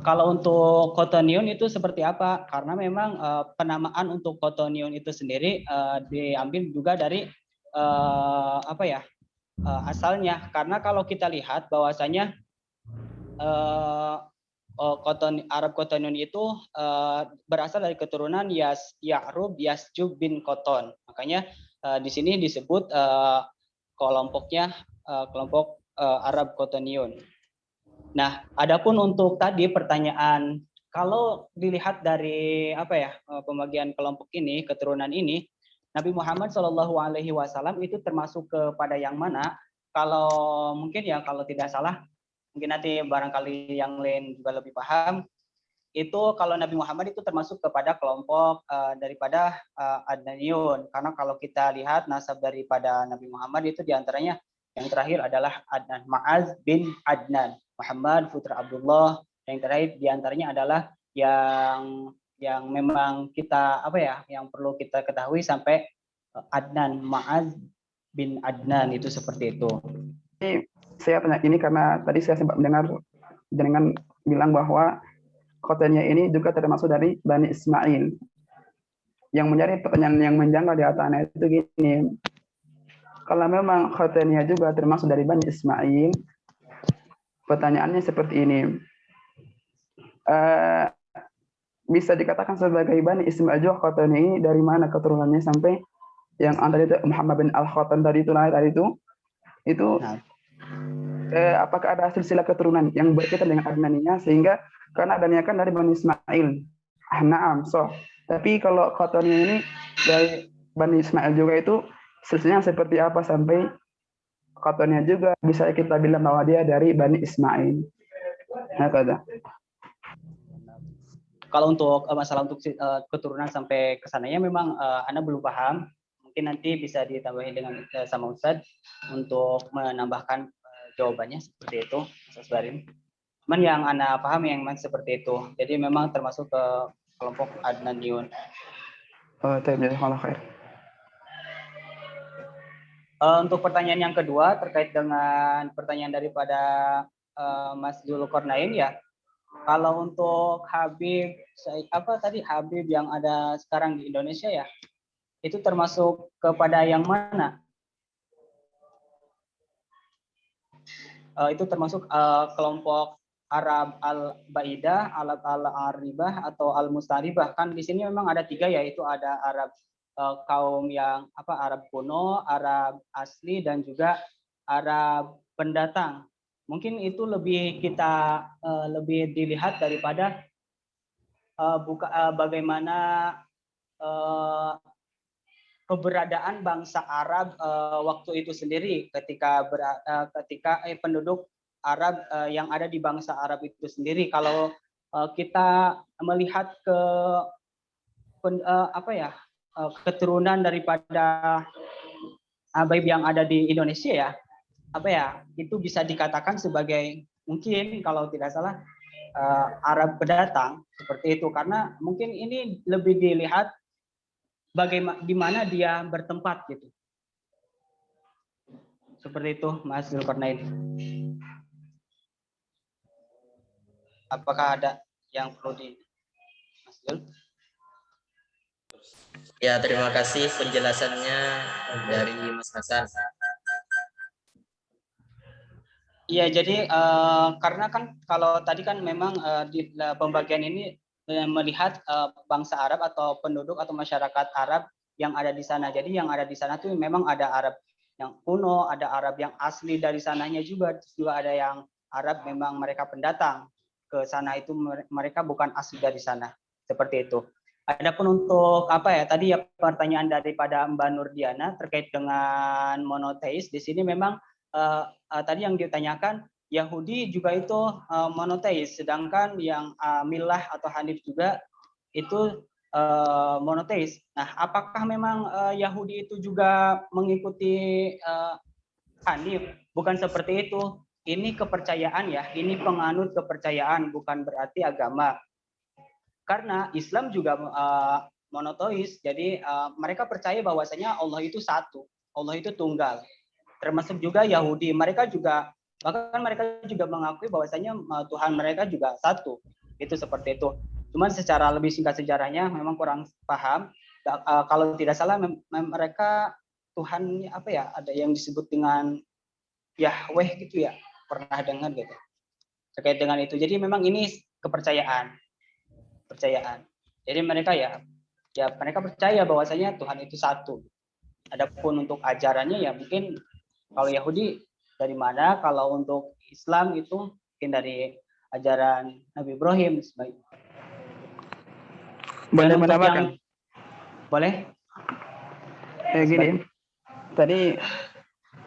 kalau untuk Qotoniun itu seperti apa? Karena memang penamaan untuk Qotoniun itu sendiri diambil juga dari asalnya, karena kalau kita lihat bahwasanya Arab Qotoniun itu berasal dari keturunan Ya'rub Yasjub bin Qoton. Makanya di sini disebut kelompoknya kelompok Arab Qotoniun. Nah, adapun untuk tadi pertanyaan, kalau dilihat dari pembagian kelompok ini, keturunan ini, Nabi Muhammad SAW itu termasuk kepada yang mana? Kalau mungkin ya, kalau tidak salah, mungkin nanti barangkali yang lain juga lebih paham. itu kalau Nabi Muhammad itu termasuk kepada kelompok daripada Adnaniyun, karena kalau kita lihat nasab daripada Nabi Muhammad itu diantaranya yang terakhir adalah Adnan, Ma'az bin Adnan, Muhammad putra Abdullah. Yang terakhir diantaranya adalah yang memang kita yang perlu kita ketahui sampai Adnan, Ma'az bin Adnan, itu seperti itu. Jadi saya tanya ini karena tadi saya sempat mendengar dengan bilang bahwa Khotaniyah ini juga termasuk dari Bani Ismail. Yang menjadi pertanyaan yang menjanggal di atasnya itu gini, kalau memang Khotaniyah juga termasuk dari Bani Ismail, pertanyaannya seperti ini, bisa dikatakan sebagai Bani Ismail juga Khotaniyah ini dari mana keturunannya sampai yang tadi itu Muhammad bin Al-Khotan tadi itu apakah ada silsilah keturunan yang berkaitan dengan Adnaniyah, sehingga karena Adnaniyah kan dari Bani Ismail. Naam, tapi kalau Khotaniyah ini dari Bani Ismail juga, itu silsilahnya seperti apa sampai Khotaniyah juga bisa kita bilang bahwa dia dari Bani Ismail. Kalau untuk masalah untuk keturunan sampai ke sananya memang Anda belum paham. Mungkin nanti bisa ditambahin dengan sama Ustadz untuk menambahkan jawabannya seperti itu, Ustaz Barim. Cuman yang Anda paham yang memang seperti itu. Jadi memang termasuk ke kelompok Adnaniyun. Untuk pertanyaan yang kedua terkait dengan pertanyaan daripada Mas Zulkarnain ya. Kalau untuk Habib Habib yang ada sekarang di Indonesia ya, itu termasuk kepada yang mana? Itu termasuk kelompok Arab al-Baidah, al-Aribah atau al-Mustaribah. Kan di sini memang ada 3, yaitu ada Arab kaum yang Arab kuno, Arab asli, dan juga Arab pendatang. Mungkin itu lebih kita lebih dilihat daripada bagaimana keberadaan bangsa Arab waktu itu sendiri ketika penduduk Arab yang ada di bangsa Arab itu sendiri. Kalau kita melihat ke keturunan daripada Habib yang ada di Indonesia ya, itu bisa dikatakan sebagai mungkin kalau tidak salah Arab pendatang seperti itu, karena mungkin ini lebih dilihat bagaimana di mana dia bertempat gitu. Seperti itu, Mas Zulkarnain. Apakah ada yang perlu di Mas Zul? Ya, terima kasih penjelasannya dari Mas Hasan. Iya, jadi karena kan kalau tadi kan memang di pembagian ini melihat bangsa Arab atau penduduk atau masyarakat Arab yang ada di sana. Jadi yang ada di sana tuh memang ada Arab yang kuno, ada Arab yang asli dari sananya juga ada yang Arab memang mereka pendatang ke sana, itu mereka bukan asli dari sana. Seperti itu. Adapun untuk tadi ya pertanyaan daripada Mbak Nurdiana terkait dengan monoteis, di sini memang tadi yang ditanyakan Yahudi juga itu monoteis, sedangkan yang Milah atau Hanif juga itu monoteis. Nah, apakah memang Yahudi itu juga mengikuti Hanif? Bukan seperti itu. Ini kepercayaan ya, ini penganut kepercayaan, bukan berarti agama. Karena Islam juga monoteis, jadi mereka percaya bahwasanya Allah itu satu, Allah itu tunggal. Termasuk juga Yahudi, mereka juga mengakui bahwasanya Tuhan mereka juga satu. Itu seperti itu. Cuman secara lebih singkat sejarahnya memang kurang paham. Kalau tidak salah mereka Tuhan ada yang disebut dengan Yahweh gitu ya, pernah dengar gitu terkait dengan itu. Jadi memang ini kepercayaan. Jadi mereka mereka percaya bahwasanya Tuhan itu satu. Adapun untuk ajarannya ya mungkin kalau Yahudi dari mana, kalau untuk Islam itu mungkin dari ajaran Nabi Ibrahim. Boleh menambahkan? Boleh? Gini, tadi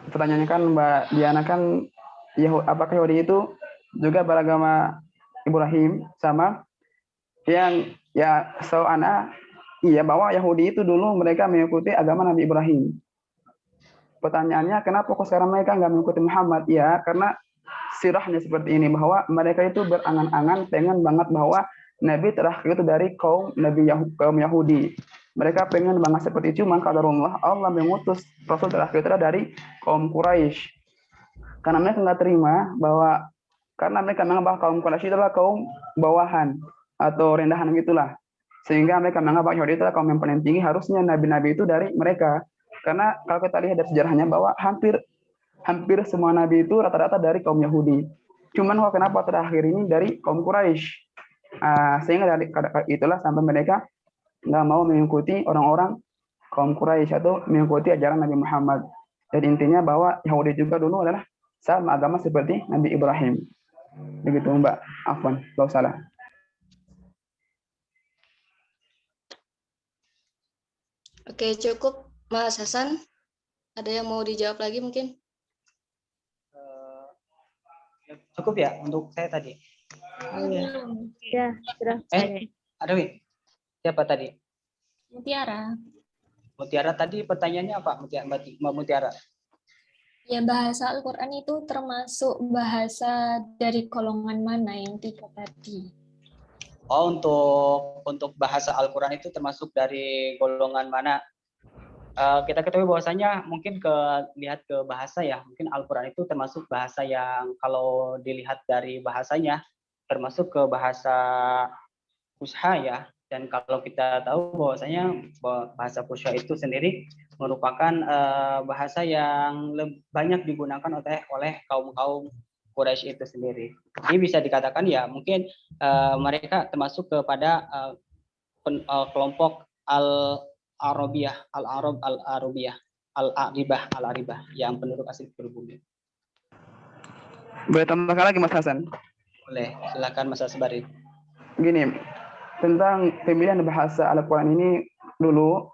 pertanyaannya kan Mbak Diana kan, apakah Yahudi itu juga beragama Ibrahim sama Yang ya soalnya iya bahwa Yahudi itu dulu mereka mengikuti agama Nabi Ibrahim. Pertanyaannya kenapa kok sekarang mereka nggak mengikuti Muhammad? Ya karena sirahnya seperti ini bahwa mereka itu berangan-angan pengen banget bahwa Nabi terakhir itu dari kaum kaum Yahudi. Mereka pengen banget seperti itu, maka Allah mengutus Rasul terakhir itu dari kaum Quraisy. Karena mereka nggak terima bahwa karena mereka menganggap kaum Quraisy adalah kaum bawahan atau rendahan gitulah. Sehingga mereka menganggap Yahudi itu adalah kaum yang paling tinggi, harusnya nabi-nabi itu dari mereka. Karena kalau kita lihat dari sejarahnya bahwa hampir semua nabi itu rata-rata dari kaum Yahudi. Cuman kok kenapa terakhir ini dari kaum Quraisy? Sehingga dari itulah sampai mereka nggak mau mengikuti orang-orang kaum Quraisy atau mengikuti ajaran Nabi Muhammad. Jadi intinya bahwa Yahudi juga dulu adalah sama agama seperti Nabi Ibrahim. Begitu Mbak. Afwan, kalau salah. Oke, cukup Mas Hasan. Ada yang mau dijawab lagi mungkin? Cukup ya untuk saya tadi. Oh, iya. Ya, sudah. Ada Wi? Siapa tadi? Mutiara. Mutiara tadi pertanyaannya apa? Mbak Mutiara. Ya, bahasa Al-Quran itu termasuk bahasa dari golongan mana yang 3 tadi? Oh, untuk bahasa Al-Quran itu termasuk dari golongan mana? Kita ketahui bahwasanya mungkin lihat ke bahasa ya, mungkin Al-Quran itu termasuk bahasa yang kalau dilihat dari bahasanya termasuk ke bahasa Fusha ya. Dan kalau kita tahu bahwasanya bahasa Fusha itu sendiri merupakan bahasa yang banyak digunakan oleh kaum Quraisy itu sendiri. Jadi bisa dikatakan ya mungkin mereka termasuk kepada kelompok Al-Arabiyah Al-Aribah yang penduduk asli pribumi. Boleh tambahkan lagi Mas Hasan? Boleh, silakan Mas Asbari. Gini, tentang pemilihan bahasa Al-Quran ini dulu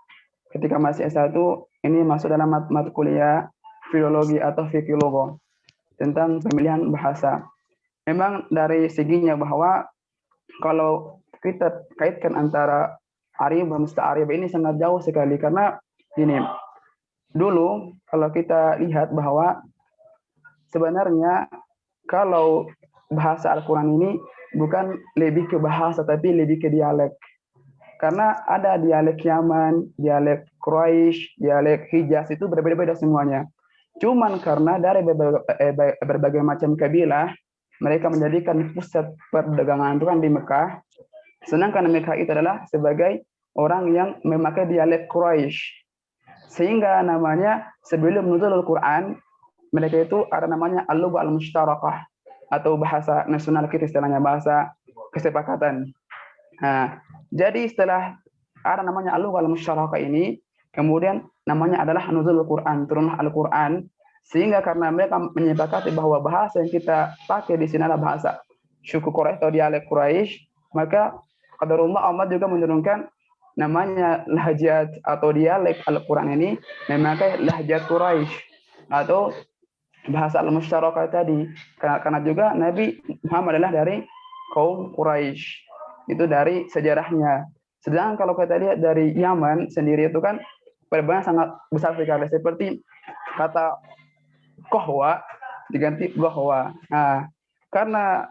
ketika masih S1 ini masuk dalam mata kuliah filologi atau fikologi tentang pemilihan bahasa. Memang dari seginya bahwa kalau kita kaitkan antara Arib dan Musta'arib ini sangat jauh sekali karena gini, dulu kalau kita lihat bahwa sebenarnya kalau bahasa Al-Quran ini bukan lebih ke bahasa tapi lebih ke dialek. Karena ada dialek Yaman, dialek Quraisy, dialek Hijaz itu berbeda-beda semuanya. Cuman karena dari berbagai macam kabilah, mereka menjadikan pusat perdagangan itu kan di Mekah. Sedangkan Mekah itu adalah sebagai orang yang memakai dialek Quraisy. Sehingga namanya sebelum nuzul Al-Quran, mereka itu ada namanya al-lughah al-mushtarakah atau bahasa nasional kita istilahnya bahasa kesepakatan. Nah, jadi setelah ada namanya al-lughah al-mushtarakah ini, kemudian namanya adalah nuzul Al-Quran, turunlah Al-Quran, sehingga karena mereka menyepakati bahwa bahasa yang kita pakai di sini adalah bahasa suku Quraisy atau dialek Quraisy, maka qadarullah Allah juga menurunkan namanya lahjat atau dialek Al-Quran ini memakai lahjat Quraisy atau bahasa al-musyarakah tadi, karena juga Nabi Muhammad adalah dari kaum Quraisy, itu dari sejarahnya. Sedangkan kalau kita lihat dari Yaman sendiri itu kan perubahan sangat besar sekali, seperti kata kohwa diganti gohwa. Nah, karena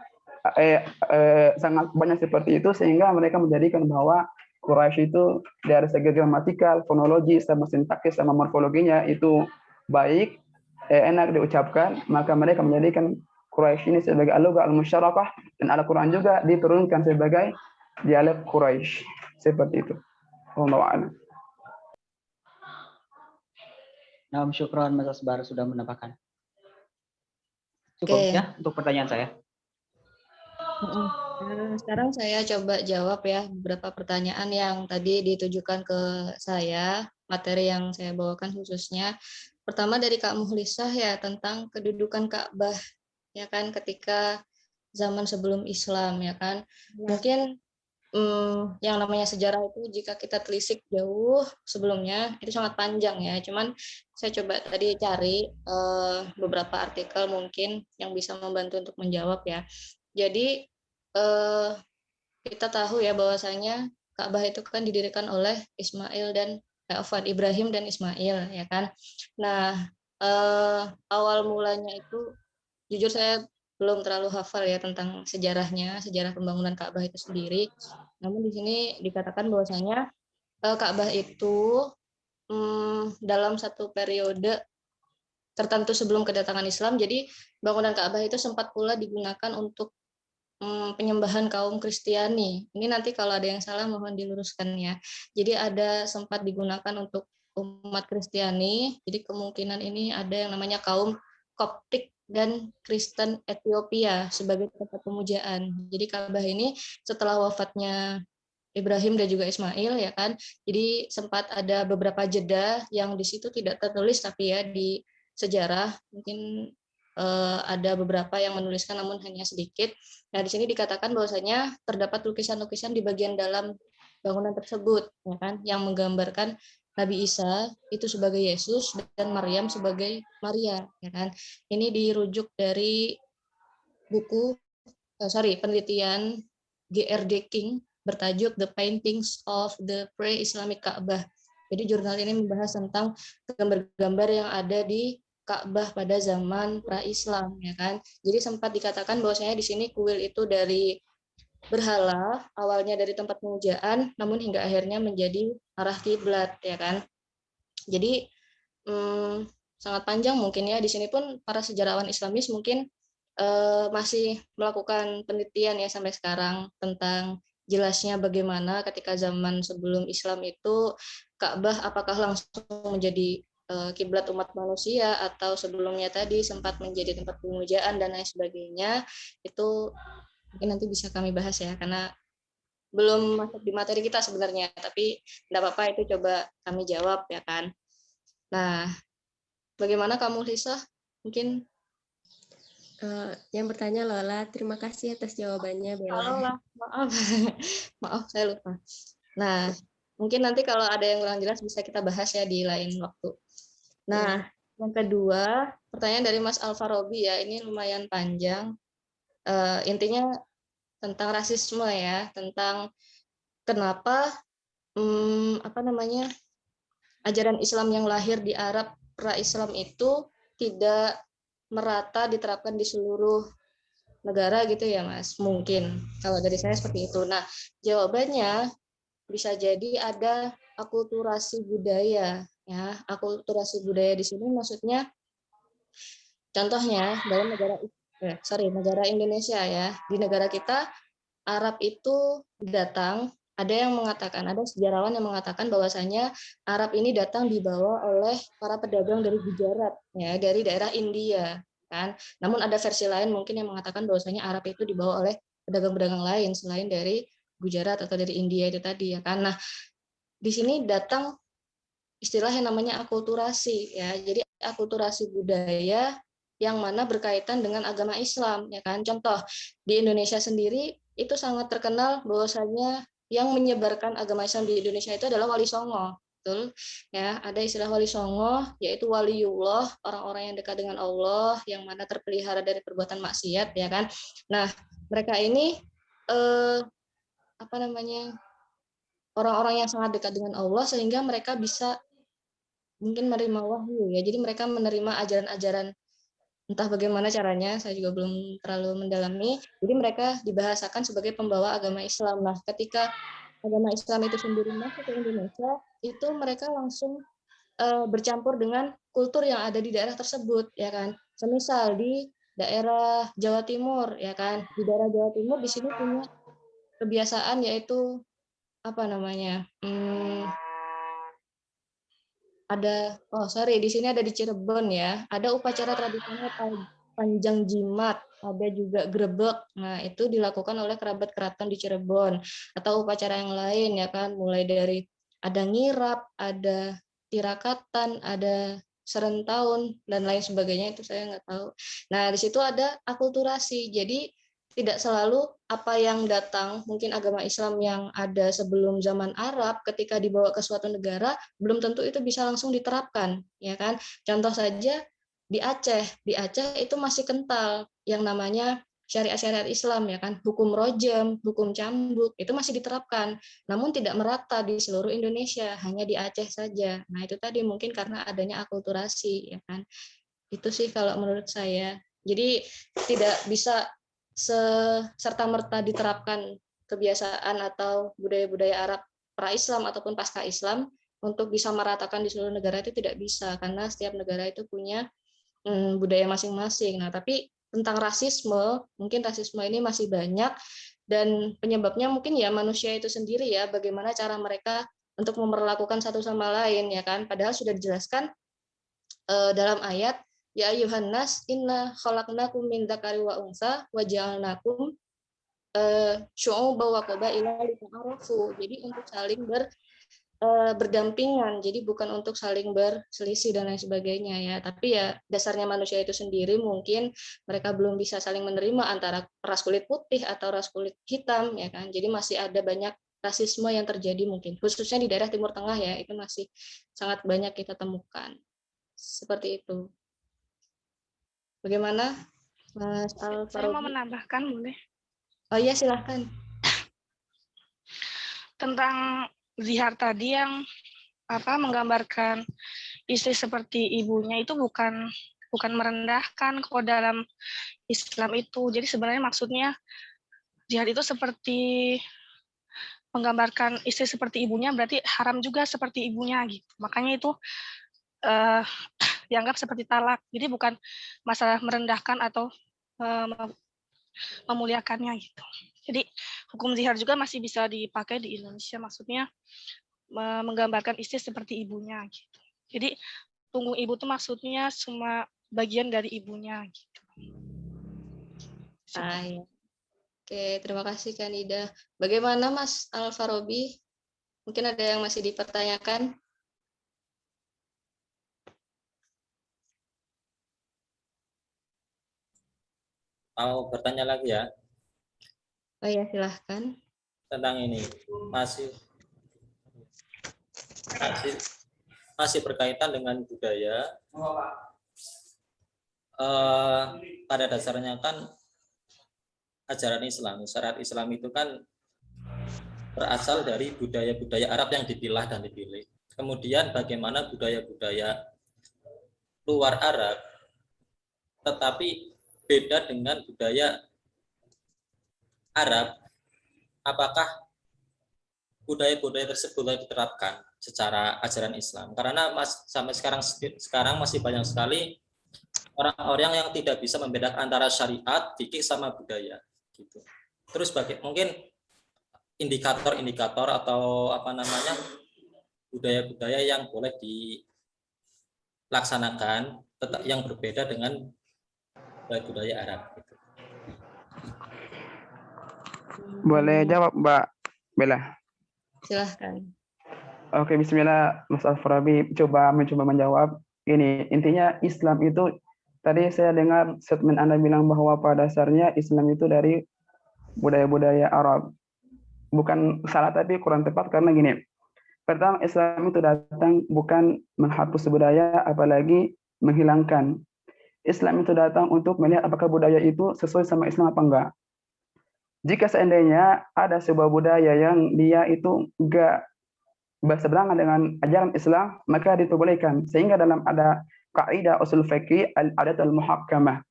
sangat banyak seperti itu sehingga mereka menjadikan bahwa Quraisy itu dari segi gramatikal, fonologi, sama sintaksis, sama morfologinya itu baik, enak diucapkan, maka mereka menjadikan Quraisy ini sebagai al-lughah al-musyarakah dan Al-Quran juga diturunkan sebagai dialek Quraisy. Seperti itu. Wallahu a'lam. Nah, syukran Mas Asbar sudah menambahkan. Cukup ya untuk pertanyaan saya. Sekarang saya coba jawab ya beberapa pertanyaan yang tadi ditujukan ke saya, materi yang saya bawakan khususnya. Pertama dari Kak Muhlisah ya tentang kedudukan Ka'bah ya kan ketika zaman sebelum Islam ya kan. Mungkin yang namanya sejarah itu jika kita telisik jauh sebelumnya itu sangat panjang ya. Cuman saya coba tadi cari beberapa artikel mungkin yang bisa membantu untuk menjawab ya. Jadi kita tahu ya bahwasanya Ka'bah itu kan didirikan oleh Ibrahim dan Ismail, ya kan. Nah, awal mulanya itu jujur saya belum terlalu hafal ya tentang sejarahnya, sejarah pembangunan Ka'bah itu sendiri. Namun di sini dikatakan bahwasanya Ka'bah itu dalam satu periode tertentu sebelum kedatangan Islam, jadi bangunan Ka'bah itu sempat pula digunakan untuk penyembahan kaum Kristiani. Ini nanti kalau ada yang salah mohon diluruskan ya. Jadi ada sempat digunakan untuk umat Kristiani. Jadi kemungkinan ini ada yang namanya kaum Koptik dan Kristen Ethiopia sebagai tempat pemujaan. Jadi Ka'bah ini setelah wafatnya Ibrahim dan juga Ismail ya kan. Jadi sempat ada beberapa jeda yang di situ tidak tertulis tapi ya di sejarah mungkin ada beberapa yang menuliskan namun hanya sedikit. Nah, di sini dikatakan bahwasanya terdapat lukisan-lukisan di bagian dalam bangunan tersebut, ya kan, yang menggambarkan Nabi Isa itu sebagai Yesus dan Maryam sebagai Maria, ya kan. Ini dirujuk dari buku, penelitian G.R.D. King bertajuk The Paintings of the Pre-Islamic Ka'bah. Jadi jurnal ini membahas tentang gambar-gambar yang ada di Ka'bah pada zaman pra-Islam, ya kan. Jadi sempat dikatakan bahwasanya di sini kuil itu dari berhala, awalnya dari tempat pemujaan, namun hingga akhirnya menjadi arah kiblat, ya kan. Jadi sangat panjang mungkin ya. Di sini pun para sejarawan Islamis mungkin masih melakukan penelitian ya sampai sekarang tentang jelasnya bagaimana ketika zaman sebelum Islam itu Ka'bah apakah langsung menjadi kiblat umat manusia atau sebelumnya tadi sempat menjadi tempat pemujaan dan lain sebagainya. Itu mungkin nanti bisa kami bahas ya karena belum masuk di materi kita sebenarnya, tapi tidak apa-apa itu coba kami jawab ya kan. Nah, bagaimana kamu Lisa? Mungkin yang bertanya Lola, terima kasih atas jawabannya Bella. Maaf saya lupa. Nah, mungkin nanti kalau ada yang kurang jelas bisa kita bahas ya di lain waktu. Nah, yang kedua, pertanyaan dari Mas Alfarobi ya, ini lumayan panjang. Intinya tentang rasisme ya, tentang kenapa ajaran Islam yang lahir di Arab pra-Islam itu tidak merata diterapkan di seluruh negara gitu ya Mas. Mungkin kalau dari saya seperti itu. Nah, jawabannya bisa jadi ada akulturasi budaya ya. Akulturasi budaya di sini maksudnya contohnya dalam negara Indonesia ya. Di negara kita Arab itu datang, ada yang mengatakan, ada sejarawan yang mengatakan bahwasanya Arab ini datang dibawa oleh para pedagang dari Gujarat ya, dari daerah India kan. Namun ada versi lain mungkin yang mengatakan bahwasanya Arab itu dibawa oleh pedagang-pedagang lain selain dari Gujarat atau dari India itu tadi ya kan. Nah, di sini datang istilah yang namanya akulturasi ya. Jadi akulturasi budaya yang mana berkaitan dengan agama Islam ya kan. Contoh di Indonesia sendiri itu sangat terkenal bahwasanya yang menyebarkan agama Islam di Indonesia itu adalah Wali Songo. Betul ya, ada istilah Wali Songo yaitu waliullah, orang-orang yang dekat dengan Allah yang mana terpelihara dari perbuatan maksiat ya kan. Nah, mereka ini orang-orang yang sangat dekat dengan Allah sehingga mereka bisa mungkin menerima wahyu ya. Jadi mereka menerima ajaran-ajaran entah bagaimana caranya, saya juga belum terlalu mendalami. Jadi mereka dibahasakan sebagai pembawa agama Islam. Nah, ketika agama Islam itu sendiri masuk ke Indonesia, itu mereka langsung bercampur dengan kultur yang ada di daerah tersebut, ya kan. Semisal di daerah Jawa Timur, ya kan. Di daerah Jawa Timur di sini punya kebiasaan yaitu di sini ada di Cirebon ya, ada upacara tradisional panjang jimat, ada juga grebek. Nah, itu dilakukan oleh kerabat keraton di Cirebon. Atau upacara yang lain ya kan, mulai dari ada ngirap, ada tirakatan, ada serentahun dan lain sebagainya, itu saya nggak tahu. Nah, di situ ada akulturasi. Jadi tidak selalu apa yang datang, mungkin agama Islam yang ada sebelum zaman Arab ketika dibawa ke suatu negara belum tentu itu bisa langsung diterapkan, ya kan? Contoh saja di Aceh itu masih kental yang namanya syariat-syariat Islam ya kan, hukum rojam, hukum cambuk itu masih diterapkan, namun tidak merata di seluruh Indonesia, hanya di Aceh saja. Nah itu tadi mungkin karena adanya akulturasi ya kan. Itu sih kalau menurut saya. Jadi tidak bisa serta-merta diterapkan kebiasaan atau budaya-budaya Arab pra-Islam ataupun pasca-Islam untuk bisa meratakan di seluruh negara itu tidak bisa, karena setiap negara itu punya budaya masing-masing. Nah, tapi tentang rasisme, mungkin rasisme ini masih banyak dan penyebabnya mungkin ya manusia itu sendiri ya, bagaimana cara mereka untuk memperlakukan satu sama lain ya kan. Padahal sudah dijelaskan dalam ayat ya ayyuhan nas inna khalaqnakum min dzakari wa unsa wa ja'alnakum syu'uban wa qabaila lita'arafu. Jadi untuk saling berdampingan, jadi bukan untuk saling berselisih dan lain sebagainya ya, tapi ya dasarnya manusia itu sendiri mungkin mereka belum bisa saling menerima antara ras kulit putih atau ras kulit hitam ya kan, jadi masih ada banyak rasisme yang terjadi mungkin khususnya di daerah Timur Tengah ya, itu masih sangat banyak kita temukan seperti itu. Bagaimana Mas Al-Farabi? Saya mau menambahkan, boleh? Oh iya silahkan. Tentang zihar tadi yang menggambarkan istri seperti ibunya itu bukan merendahkan kok dalam Islam itu. Jadi sebenarnya maksudnya zihar itu seperti menggambarkan istri seperti ibunya, berarti haram juga seperti ibunya gitu. Makanya itu dianggap seperti talak. Jadi bukan masalah merendahkan atau memuliakannya gitu. Jadi hukum zihar juga masih bisa dipakai di Indonesia, maksudnya menggambarkan istri seperti ibunya gitu. Jadi punggung ibu itu maksudnya semua bagian dari ibunya gitu. Ya. Oke, terima kasih Kanida. Bagaimana Mas Al-Farabi? Mungkin ada yang masih dipertanyakan? Mau bertanya lagi ya? Oh ya, silahkan. Tentang ini masih berkaitan dengan budaya. Pada dasarnya kan ajaran Islam, syariat Islam itu kan berasal dari budaya-budaya Arab yang dipilah dan dipilih. Kemudian bagaimana budaya-budaya luar Arab tetapi beda dengan budaya Arab, apakah budaya-budaya tersebut boleh diterapkan secara ajaran Islam? Karena sampai sekarang masih banyak sekali orang-orang yang tidak bisa membedakan antara syariat, fikih sama budaya gitu. Terus mungkin indikator-indikator atau budaya-budaya yang boleh dilaksanakan tetap yang berbeda dengan budaya Arab gitu. Boleh jawab Mbak Bella? Silahkan. Oke, bismillah Mas Al-Farabi mencoba menjawab. Ini intinya Islam itu tadi saya dengar statement Anda bilang bahwa pada dasarnya Islam itu dari budaya-budaya Arab. Bukan salah tapi kurang tepat karena gini. Pertama, Islam itu datang bukan menghapus budaya apalagi menghilangkan. Islam itu datang untuk melihat apakah budaya itu sesuai sama Islam apa enggak. Jika seandainya ada sebuah budaya yang dia itu enggak berseberangan dengan ajaran Islam, maka diperbolehkan. Sehingga dalam ada kaidah usul fikih al-adat al-muhakkamah.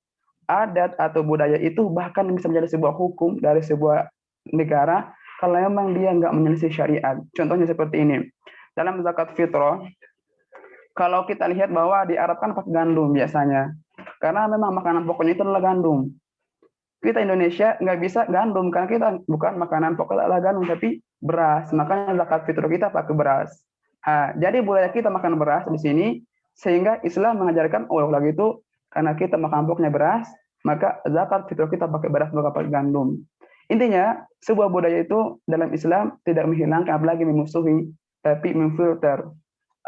Adat atau budaya itu bahkan bisa menjadi sebuah hukum dari sebuah negara kalau memang dia enggak menyelisih syariat. Contohnya seperti ini. Dalam zakat fitrah, kalau kita lihat bahwa di Arab kan pakai gandum biasanya. Karena memang makanan pokoknya itu adalah gandum. Kita Indonesia nggak bisa gandum karena kita bukan makanan pokok adalah gandum tapi beras. Makanya zakat fitrah kita pakai beras. Jadi budaya kita makan beras di sini sehingga Islam mengajarkan lagi itu karena kita makan pokoknya beras maka zakat fitrah kita pakai beras bukan pakai gandum. Intinya sebuah budaya itu dalam Islam tidak menghilangkan apalagi memusuhi tapi memfilter.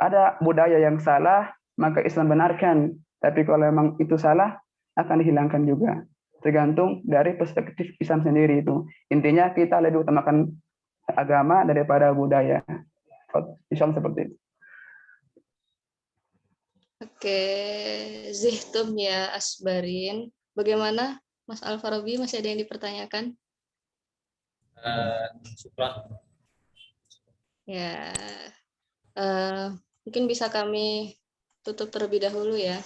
Ada budaya yang salah maka Islam benarkan tapi kalau memang itu salah akan dihilangkan juga. Tergantung dari perspektif Islam sendiri itu. Intinya kita lebih utamakan agama daripada budaya. Islam seperti itu. Oke, Zihtum ya Asbarin. Bagaimana Mas Al-Farabi, masih ada yang dipertanyakan? Syukran. Ya, mungkin bisa kami tutup terlebih dahulu ya,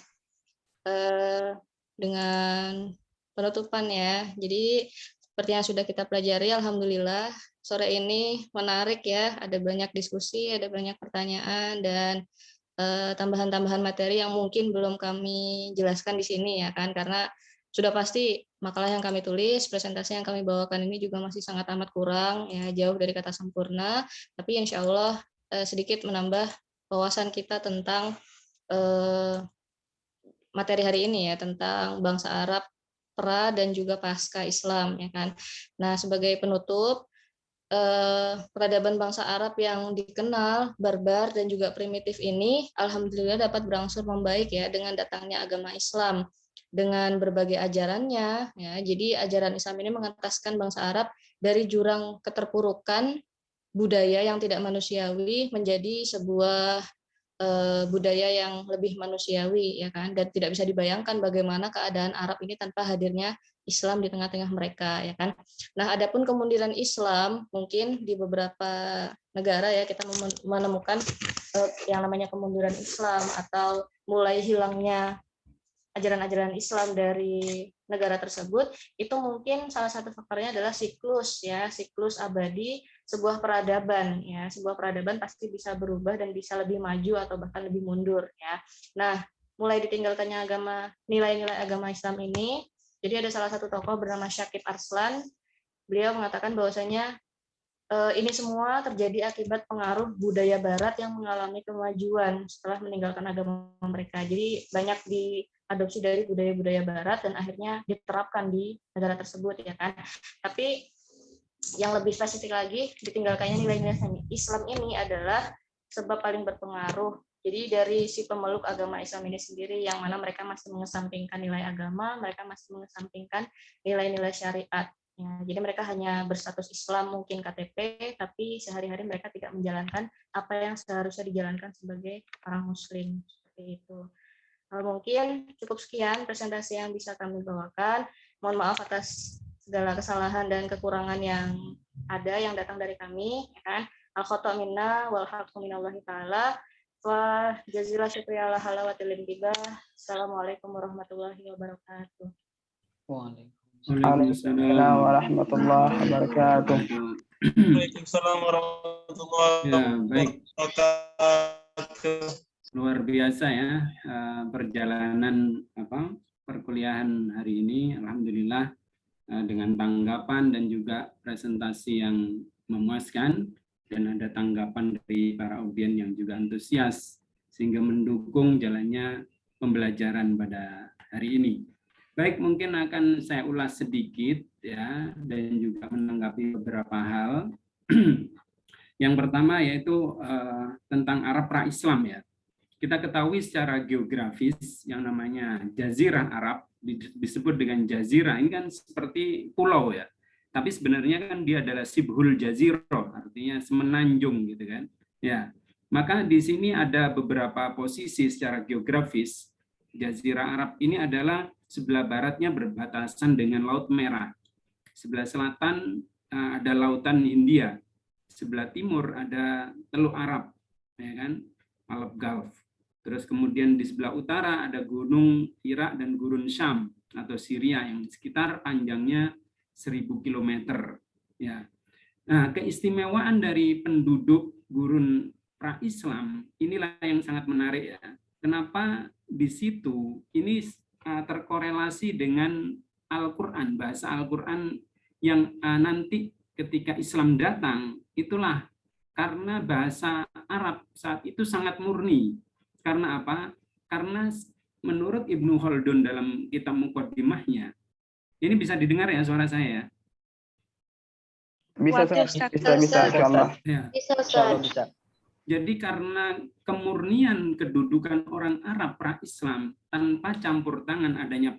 dengan penutupan ya. Jadi seperti yang sudah kita pelajari, alhamdulillah sore ini menarik ya, ada banyak diskusi, ada banyak pertanyaan dan tambahan-tambahan materi yang mungkin belum kami jelaskan di sini ya kan, karena sudah pasti makalah yang kami tulis, presentasi yang kami bawakan ini juga masih sangat amat kurang ya, jauh dari kata sempurna, tapi insya Allah sedikit menambah wawasan kita tentang materi hari ini ya, tentang bangsa Arab pra dan juga pasca Islam ya kan. Nah, sebagai penutup, peradaban bangsa Arab yang dikenal barbar dan juga primitif ini alhamdulillah dapat berangsur membaik ya dengan datangnya agama Islam dengan berbagai ajarannya ya. Jadi ajaran Islam ini mengentaskan bangsa Arab dari jurang keterpurukan budaya yang tidak manusiawi menjadi sebuah budaya yang lebih manusiawi ya kan, dan tidak bisa dibayangkan bagaimana keadaan Arab ini tanpa hadirnya Islam di tengah-tengah mereka ya kan. Nah, adapun kemunduran Islam mungkin di beberapa negara ya kita menemukan yang namanya kemunduran Islam atau mulai hilangnya ajaran-ajaran Islam dari negara tersebut, itu mungkin salah satu faktornya adalah siklus abadi sebuah peradaban ya. Sebuah peradaban pasti bisa berubah dan bisa lebih maju atau bahkan lebih mundur ya. Nah, mulai ditinggalkannya nilai-nilai agama Islam ini, jadi ada salah satu tokoh bernama Syakib Arslan. Beliau mengatakan bahwasanya ini semua terjadi akibat pengaruh budaya Barat yang mengalami kemajuan setelah meninggalkan agama mereka. Jadi banyak diadopsi dari budaya-budaya Barat dan akhirnya diterapkan di negara tersebut ya kan. Tapi yang lebih spesifik lagi, ditinggalkannya nilai-nilai Islam ini adalah sebab paling berpengaruh. Jadi dari si pemeluk agama Islam ini sendiri, yang mana mereka masih mengesampingkan nilai agama, mereka masih mengesampingkan nilai-nilai syariat. Ya, jadi mereka hanya berstatus Islam mungkin KTP, tapi sehari-hari mereka tidak menjalankan apa yang seharusnya dijalankan sebagai orang Muslim. Seperti itu. Mungkin cukup sekian presentasi yang bisa kami bawakan. Mohon maaf atas segala kesalahan dan kekurangan yang ada yang datang dari kami. Ya kan? Al-khoto' minna wal haqqu minallahi ta'ala. Wa jazilah syukriya ala halawatil intibah. Assalamualaikum warahmatullahi wabarakatuh. Waalaikumsalam warahmatullahi wabarakatuh. Waalaikumsalam warahmatullahi wabarakatuh. Luar biasa ya perjalanan perkuliahan hari ini, alhamdulillah dengan tanggapan dan juga presentasi yang memuaskan, dan ada tanggapan dari para audien yang juga antusias sehingga mendukung jalannya pembelajaran pada hari ini. Baik, mungkin akan saya ulas sedikit ya, dan juga menanggapi beberapa hal. Yang pertama yaitu tentang Arab pra-Islam ya. Kita ketahui secara geografis yang namanya Jazirah Arab disebut dengan Jazirah, ini kan seperti pulau ya. Tapi sebenarnya kan dia adalah Sibhul Jazirah, artinya semenanjung gitu kan. Ya. Maka di sini ada beberapa posisi secara geografis. Jazirah Arab ini adalah sebelah baratnya berbatasan dengan Laut Merah. Sebelah selatan ada Lautan Hindia. Sebelah timur ada Teluk Arab, ya kan? Arab Gulf. Terus kemudian di sebelah utara ada Gunung Irak dan Gurun Syam atau Syria yang sekitar panjangnya 1000 km. Ya. Nah, keistimewaan dari penduduk gurun pra-Islam inilah yang sangat menarik ya. Kenapa di situ ini terkorelasi dengan Al-Quran, bahasa Al-Quran yang nanti ketika Islam datang, itulah karena bahasa Arab saat itu sangat murni. Karena apa? Karena menurut Ibnu Khaldun dalam kitab Muqaddimahnya, ini bisa didengar ya suara saya ya? Bisa, insyaallah. Ya. Bisa. Jadi karena kemurnian kedudukan orang Arab pra-Islam tanpa campur tangan adanya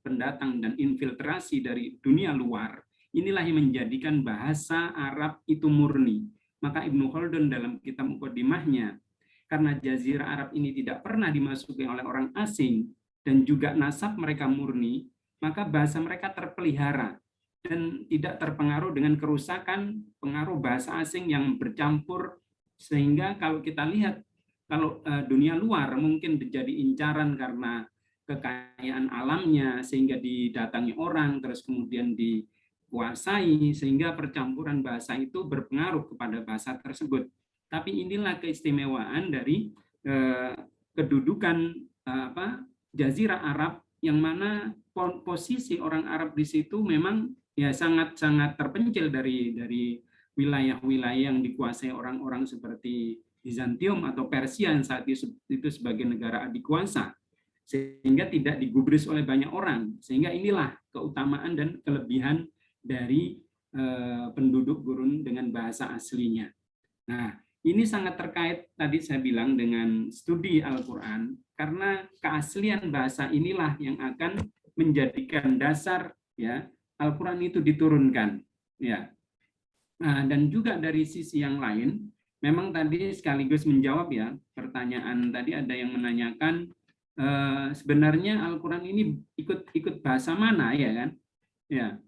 pendatang dan infiltrasi dari dunia luar, inilah yang menjadikan bahasa Arab itu murni. Maka Ibnu Khaldun dalam kitab Muqaddimahnya, karena Jazirah Arab ini tidak pernah dimasuki oleh orang asing dan juga nasab mereka murni, maka bahasa mereka terpelihara dan tidak terpengaruh dengan kerusakan pengaruh bahasa asing yang bercampur, sehingga kalau kita lihat kalau dunia luar mungkin menjadi incaran karena kekayaan alamnya sehingga didatangi orang terus kemudian dikuasai sehingga percampuran bahasa itu berpengaruh kepada bahasa tersebut. Tapi inilah keistimewaan dari kedudukan Jazirah Arab, yang mana posisi orang Arab di situ memang ya sangat-sangat terpencil dari wilayah-wilayah yang dikuasai orang-orang seperti Bizantium atau Persia yang saat itu sebagai negara adikuasa, sehingga tidak digubris oleh banyak orang. Sehingga inilah keutamaan dan kelebihan dari penduduk gurun dengan bahasa aslinya. Nah, ini sangat terkait tadi saya bilang dengan studi Al-Quran, karena keaslian bahasa inilah yang akan menjadikan dasar ya Al-Quran itu diturunkan. Ya. Nah, dan juga dari sisi yang lain, memang tadi sekaligus menjawab ya pertanyaan tadi, ada yang menanyakan sebenarnya Al-Quran ini ikut bahasa mana ya kan? Ya,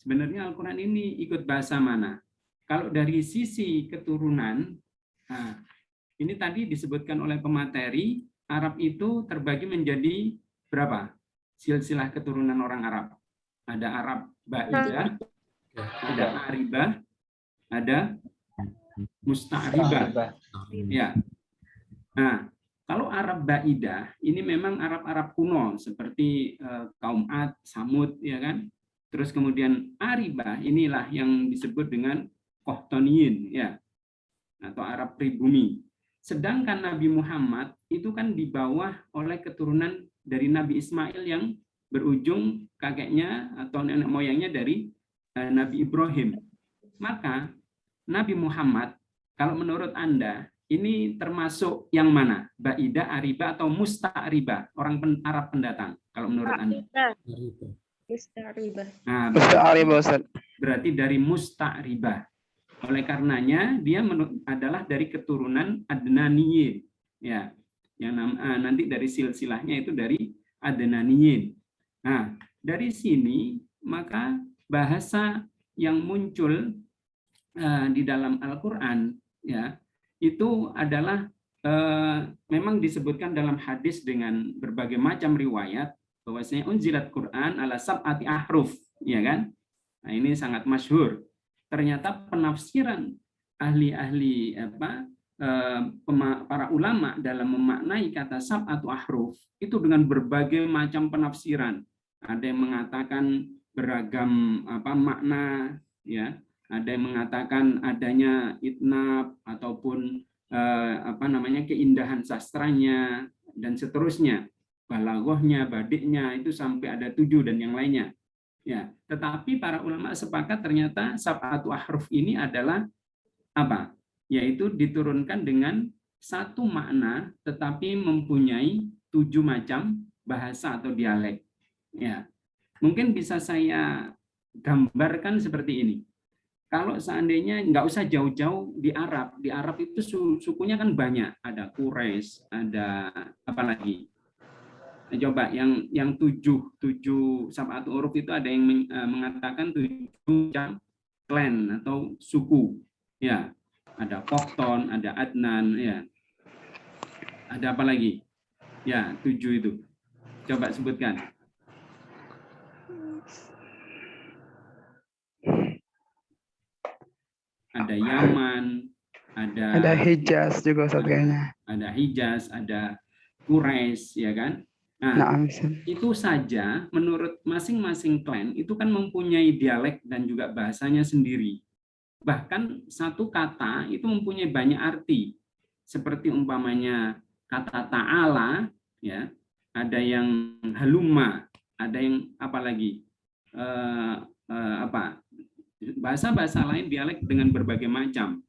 sebenarnya Al-Quran ini ikut bahasa mana? Kalau dari sisi keturunan, nah, ini tadi disebutkan oleh pemateri, Arab itu terbagi menjadi berapa? Silsilah keturunan orang Arab. Ada Arab Ba'idah, ada Aribah, ada Musta'ribah. Ya. Nah, kalau Arab Ba'idah ini memang Arab-Arab kuno seperti kaum Ad, Samud, ya kan? Terus kemudian Aribah inilah yang disebut dengan Qohtoniyin, ya, atau Arab pribumi. Sedangkan Nabi Muhammad itu kan di bawah oleh keturunan dari Nabi Ismail yang berujung kakeknya atau nenek moyangnya dari Nabi Ibrahim. Maka Nabi Muhammad, kalau menurut Anda, ini termasuk yang mana? Ba'idah, Aribah, atau Musta'ribah? Orang Arab pendatang, kalau menurut Anda. Musta'ribah. Nah, berarti dari Musta'ribah. Oleh karenanya, dia adalah dari keturunan Adnaniyin. Ya, yang nanti dari silsilahnya itu dari Adnaniyin. Nah, dari sini, maka bahasa yang muncul di dalam Al-Quran ya itu adalah memang disebutkan dalam hadis dengan berbagai macam riwayat bahwasanya unzilat Quran ala sab'ati ahruf, ya kan? Nah, ini sangat masyhur. Ternyata penafsiran ahli-ahli para ulama dalam memaknai kata sab'atu ahruf itu dengan berbagai macam penafsiran. Ada yang mengatakan beragam makna, ya. Ada yang mengatakan adanya itnab ataupun keindahan sastranya dan seterusnya, balaghahnya, badiknya itu sampai ada 7 dan yang lainnya. Ya, tetapi para ulama sepakat ternyata sab'atu ahruf ini adalah apa? Yaitu diturunkan dengan satu makna tetapi mempunyai 7 macam bahasa atau dialek. Ya, mungkin bisa saya gambarkan seperti ini. Kalau seandainya nggak usah jauh-jauh di Arab itu sukunya kan banyak, ada Quraisy, ada apa lagi? Coba yang 7 sab'atu huruf itu ada yang mengatakan 7 macam klan atau suku. Ya, ada Qohton, ada Adnan, ya. Ada apa lagi? Ya, 7 itu. Coba sebutkan. Ada Yaman, ada Hijaz juga kayaknya. Ada Hijaz, ada Quraisy, ya kan? Nah, itu saja menurut masing-masing klan itu kan mempunyai dialek dan juga bahasanya sendiri. Bahkan satu kata itu mempunyai banyak arti. Seperti umpamanya kata ta'ala, ya, ada yang halumma, ada yang apa lagi? Bahasa-bahasa lain dialek dengan berbagai macam.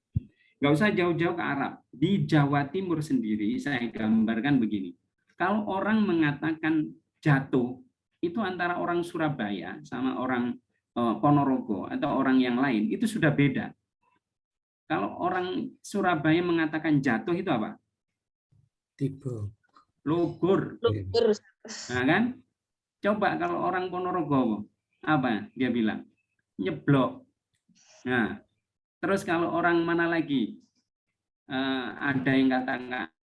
Nggak usah jauh-jauh ke Arab. Di Jawa Timur sendiri saya gambarkan begini. Kalau orang mengatakan jatuh, itu antara orang Surabaya sama orang Ponorogo atau orang yang lain, itu sudah beda. Kalau orang Surabaya mengatakan jatuh itu apa? Tiba. Logor. Nah kan? Coba kalau orang Ponorogo, apa dia bilang? Nyeblok. Nah, terus kalau orang mana lagi? Ada yang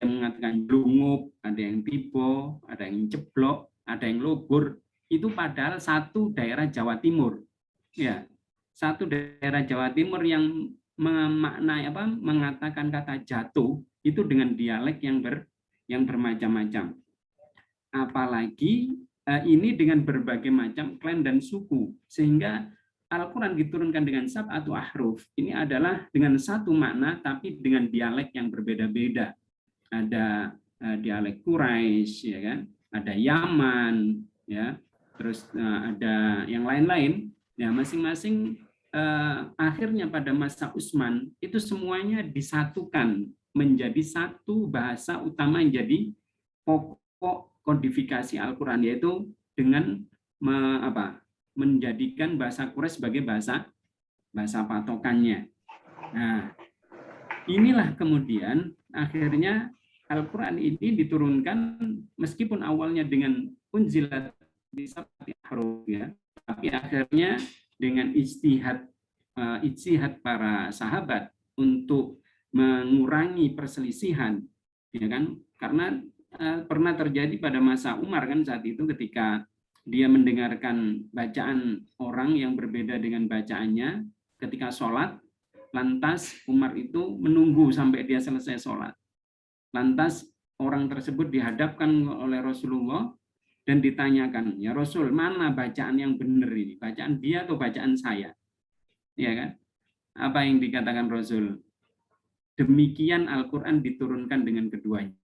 mengatakan blungup, ada yang tibo, ada yang ceblok, ada yang lobur. Itu padahal satu daerah Jawa Timur. Ya, satu daerah Jawa Timur yang memaknai apa? Mengatakan kata jatuh itu dengan dialek yang bermacam-macam. Apalagi ini dengan berbagai macam klan dan suku, sehingga Al-Quran diturunkan dengan sab'atu ahruf. Ini adalah dengan satu makna, tapi dengan dialek yang berbeda-beda. Ada dialek Quraisy, ya kan? Ada Yaman, ya. Terus ada yang lain-lain. Ya, masing-masing akhirnya pada masa Utsman itu semuanya disatukan menjadi satu bahasa utama yang jadi pokok kodifikasi Al-Quran, yaitu dengan menjadikan bahasa Quraisy sebagai bahasa patokannya. Nah, inilah kemudian akhirnya Al-Quran ini diturunkan meskipun awalnya dengan unzilat bi sab'ati ahruf, ya, tapi akhirnya dengan ijtihad para sahabat untuk mengurangi perselisihan, ya kan? Karena pernah terjadi pada masa Umar kan saat itu ketika dia mendengarkan bacaan orang yang berbeda dengan bacaannya ketika sholat, lantas Umar itu menunggu sampai dia selesai sholat. Lantas orang tersebut dihadapkan oleh Rasulullah dan ditanyakan, ya Rasul, mana bacaan yang benar ini? Bacaan dia atau bacaan saya? Ya kan? Apa yang dikatakan Rasul? Demikian Al-Quran diturunkan dengan keduanya.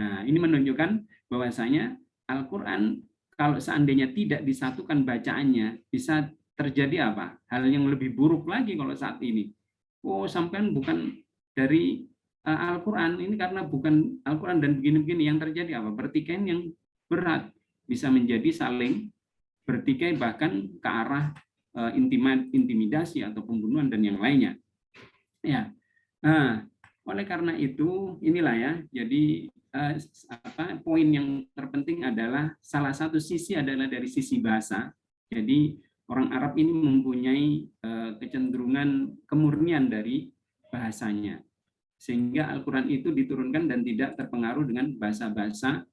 Nah, ini menunjukkan bahwasanya Al-Quran kalau seandainya tidak disatukan bacaannya, bisa terjadi apa? Hal yang lebih buruk lagi kalau saat ini. Oh, sampean bukan dari Al-Quran, ini karena bukan Al-Quran dan begini-begini. Yang terjadi apa? Pertikaian yang berat. Bisa menjadi saling bertikai bahkan ke arah intimidasi atau pembunuhan dan yang lainnya. Ya. Nah, oleh karena itu, inilah ya, jadi poin yang terpenting adalah salah satu sisi adalah dari sisi bahasa. Jadi orang Arab ini mempunyai kecenderungan kemurnian dari bahasanya, sehingga Al-Quran itu diturunkan dan tidak terpengaruh dengan bahasa-bahasa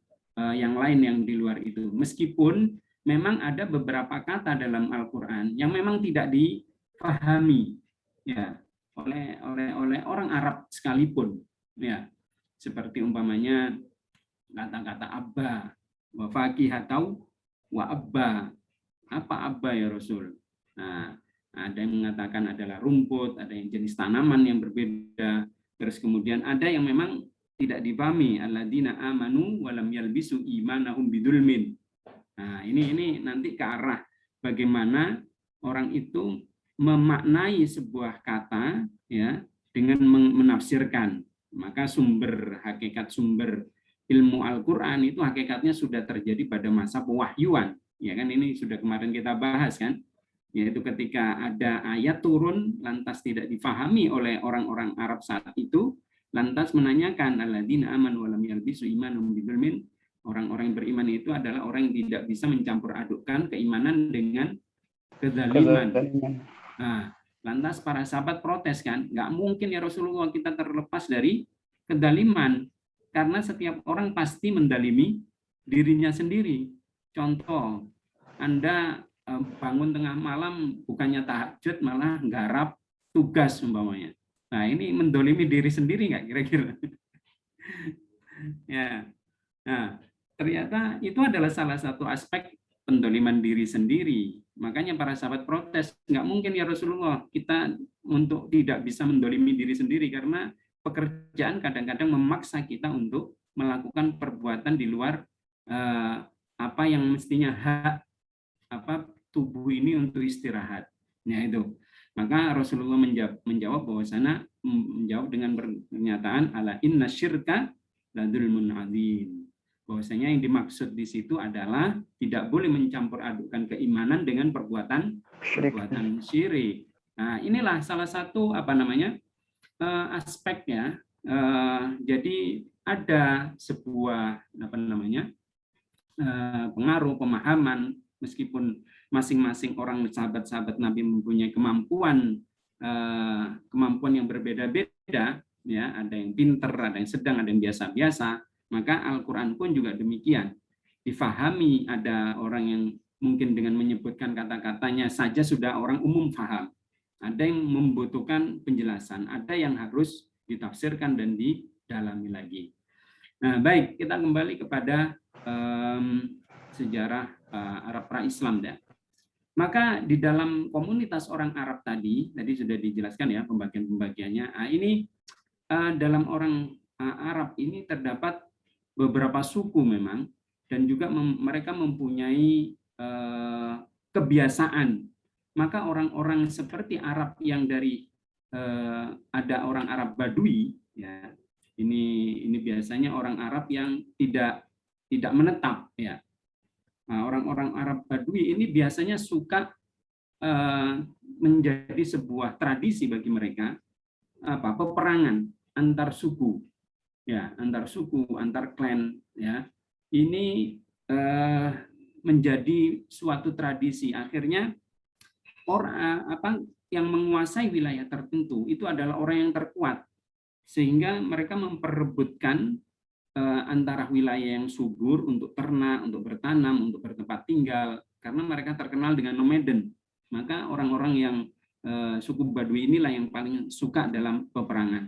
yang lain yang di luar itu. Meskipun memang ada beberapa kata dalam Al-Quran yang memang tidak dipahami, ya, oleh orang Arab sekalipun, ya. Seperti umpamanya kata-kata abba, wa faqihatau wa abba. Apa abba ya Rasul? Nah, ada yang mengatakan adalah rumput, ada yang jenis tanaman yang berbeda. Terus kemudian ada yang memang tidak dipahami, alladzina amanu wa lam yalbisu imanahum bidzulmin. Nah, ini nanti ke arah bagaimana orang itu memaknai sebuah kata, ya, dengan menafsirkan. Maka hakikat sumber ilmu Al-Quran itu hakikatnya sudah terjadi pada masa pewahyuan, ya kan? Ini sudah kemarin kita bahas kan, yaitu ketika ada ayat turun lantas tidak difahami oleh orang-orang Arab saat itu, lantas menanyakan alladzina amanu wa lam yalbisu imanahum bidzulmin. Orang-orang yang beriman itu adalah orang yang tidak bisa mencampur adukkan keimanan dengan kezaliman. Nah, lantas para sahabat protes kan, nggak mungkin ya Rasulullah kita terlepas dari kedaliman, karena setiap orang pasti mendalimi dirinya sendiri. Contoh, Anda bangun tengah malam bukannya tahajud malah nggarap tugas umpamanya. Nah, ini mendolimi diri sendiri nggak kira-kira? Ya, nah ternyata itu adalah salah satu aspek pendoliman diri sendiri. Makanya para sahabat protes, nggak mungkin ya Rasulullah kita untuk tidak bisa mendolimi diri sendiri, karena pekerjaan kadang-kadang memaksa kita untuk melakukan perbuatan di luar apa yang mestinya hak tubuh ini untuk istirahat. Ya itu. Maka Rasulullah menjawab dengan pernyataan ala inna syirka ladzulmun adzim. Bahwasanya yang dimaksud di situ adalah tidak boleh mencampur adukkan keimanan dengan perbuatan syirik. Nah, inilah salah satu aspeknya. Jadi ada sebuah pengaruh, pemahaman, meskipun masing-masing orang sahabat-sahabat Nabi mempunyai kemampuan yang berbeda-beda, ya, ada yang pinter, ada yang sedang, ada yang biasa-biasa, maka Al-Quran pun juga demikian. Difahami, ada orang yang mungkin dengan menyebutkan kata-katanya saja sudah orang umum paham. Ada yang membutuhkan penjelasan, ada yang harus ditafsirkan dan didalami lagi. Nah, baik, kita kembali kepada sejarah Arab pra-Islam ya. Maka di dalam komunitas orang Arab tadi sudah dijelaskan ya pembagian-pembagiannya. Nah, ini dalam orang Arab ini terdapat beberapa suku memang, dan juga mereka mempunyai kebiasaan. Maka orang-orang seperti Arab yang dari ada orang Arab Badui, ya, ini biasanya orang Arab yang tidak menetap, ya. Nah, orang-orang Arab Badui ini biasanya suka menjadi sebuah tradisi bagi mereka, peperangan antar suku, ya, antar suku, antar klan, ya. Ini menjadi suatu tradisi. Akhirnya orang yang menguasai wilayah tertentu itu adalah orang yang terkuat, sehingga mereka memperebutkan antara wilayah yang subur untuk ternak, untuk bertanam, untuk bertempat tinggal, karena mereka terkenal dengan nomaden. Maka orang-orang yang suku Badui inilah yang paling suka dalam peperangan.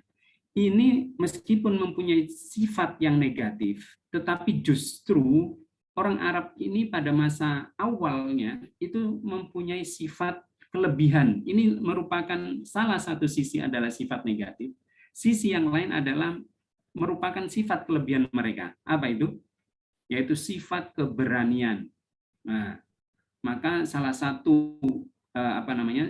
Ini meskipun mempunyai sifat yang negatif, tetapi justru orang Arab ini pada masa awalnya itu mempunyai sifat kelebihan. Ini merupakan salah satu sisi adalah sifat negatif. Sisi yang lain adalah merupakan sifat kelebihan mereka. Apa itu? Yaitu sifat keberanian. Nah, maka salah satu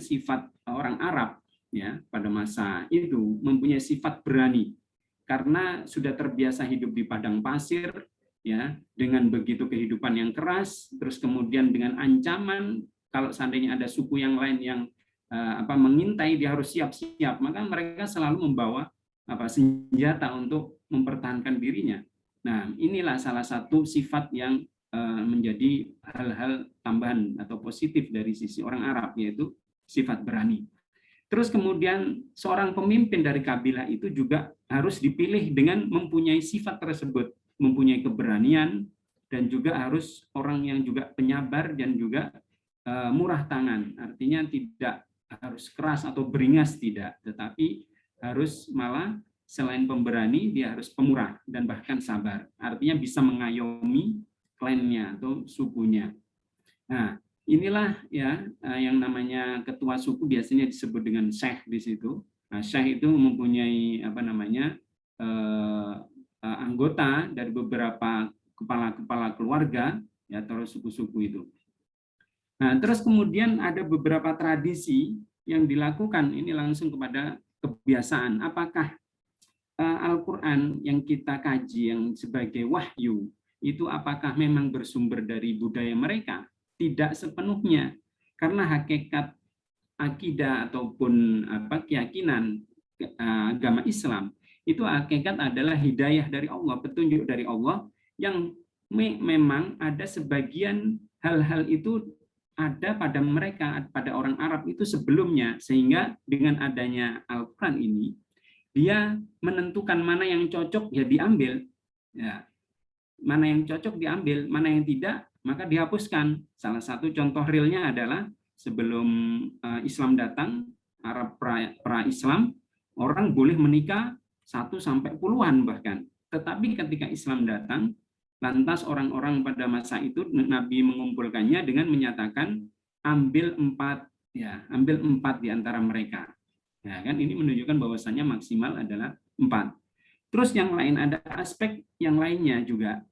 sifat orang Arab ya pada masa itu mempunyai sifat berani, karena sudah terbiasa hidup di padang pasir, ya, dengan begitu kehidupan yang keras, terus kemudian dengan ancaman kalau seandainya ada suku yang lain yang mengintai, dia harus siap-siap. Maka mereka selalu membawa senjata untuk mempertahankan dirinya. Nah, inilah salah satu sifat yang menjadi hal-hal tambahan atau positif dari sisi orang Arab, yaitu sifat berani. Terus kemudian seorang pemimpin dari kabilah itu juga harus dipilih dengan mempunyai sifat tersebut, mempunyai keberanian, dan juga harus orang yang juga penyabar dan juga murah tangan. Artinya tidak harus keras atau beringas, tidak, tetapi harus malah selain pemberani, dia harus pemurah dan bahkan sabar. Artinya bisa mengayomi klannya atau sukunya. Nah, inilah ya yang namanya ketua suku biasanya disebut dengan syekh di situ. Nah, syekh itu mempunyai anggota dari beberapa kepala keluarga ya atau suku-suku itu. Nah, terus kemudian ada beberapa tradisi yang dilakukan, ini langsung kepada kebiasaan. Apakah Al-Quran yang kita kaji yang sebagai wahyu itu apakah memang bersumber dari budaya mereka? Tidak sepenuhnya, karena hakikat akidah ataupun keyakinan agama Islam itu hakikat adalah hidayah dari Allah, petunjuk dari Allah yang memang ada sebagian hal-hal itu ada pada mereka, pada orang Arab itu sebelumnya, sehingga dengan adanya Al-Quran ini dia menentukan mana yang cocok ya diambil, ya, mana yang cocok diambil, mana yang tidak maka dihapuskan. Salah satu contoh realnya adalah sebelum Islam datang, Arab pra-Islam, orang boleh menikah 1 sampai puluhan bahkan. Tetapi ketika Islam datang, lantas orang-orang pada masa itu Nabi mengumpulkannya dengan menyatakan ambil 4, ya, ambil 4 di antara mereka. Ya, kan ini menunjukkan bahwasannya maksimal adalah 4. Terus yang lain ada aspek yang lainnya juga.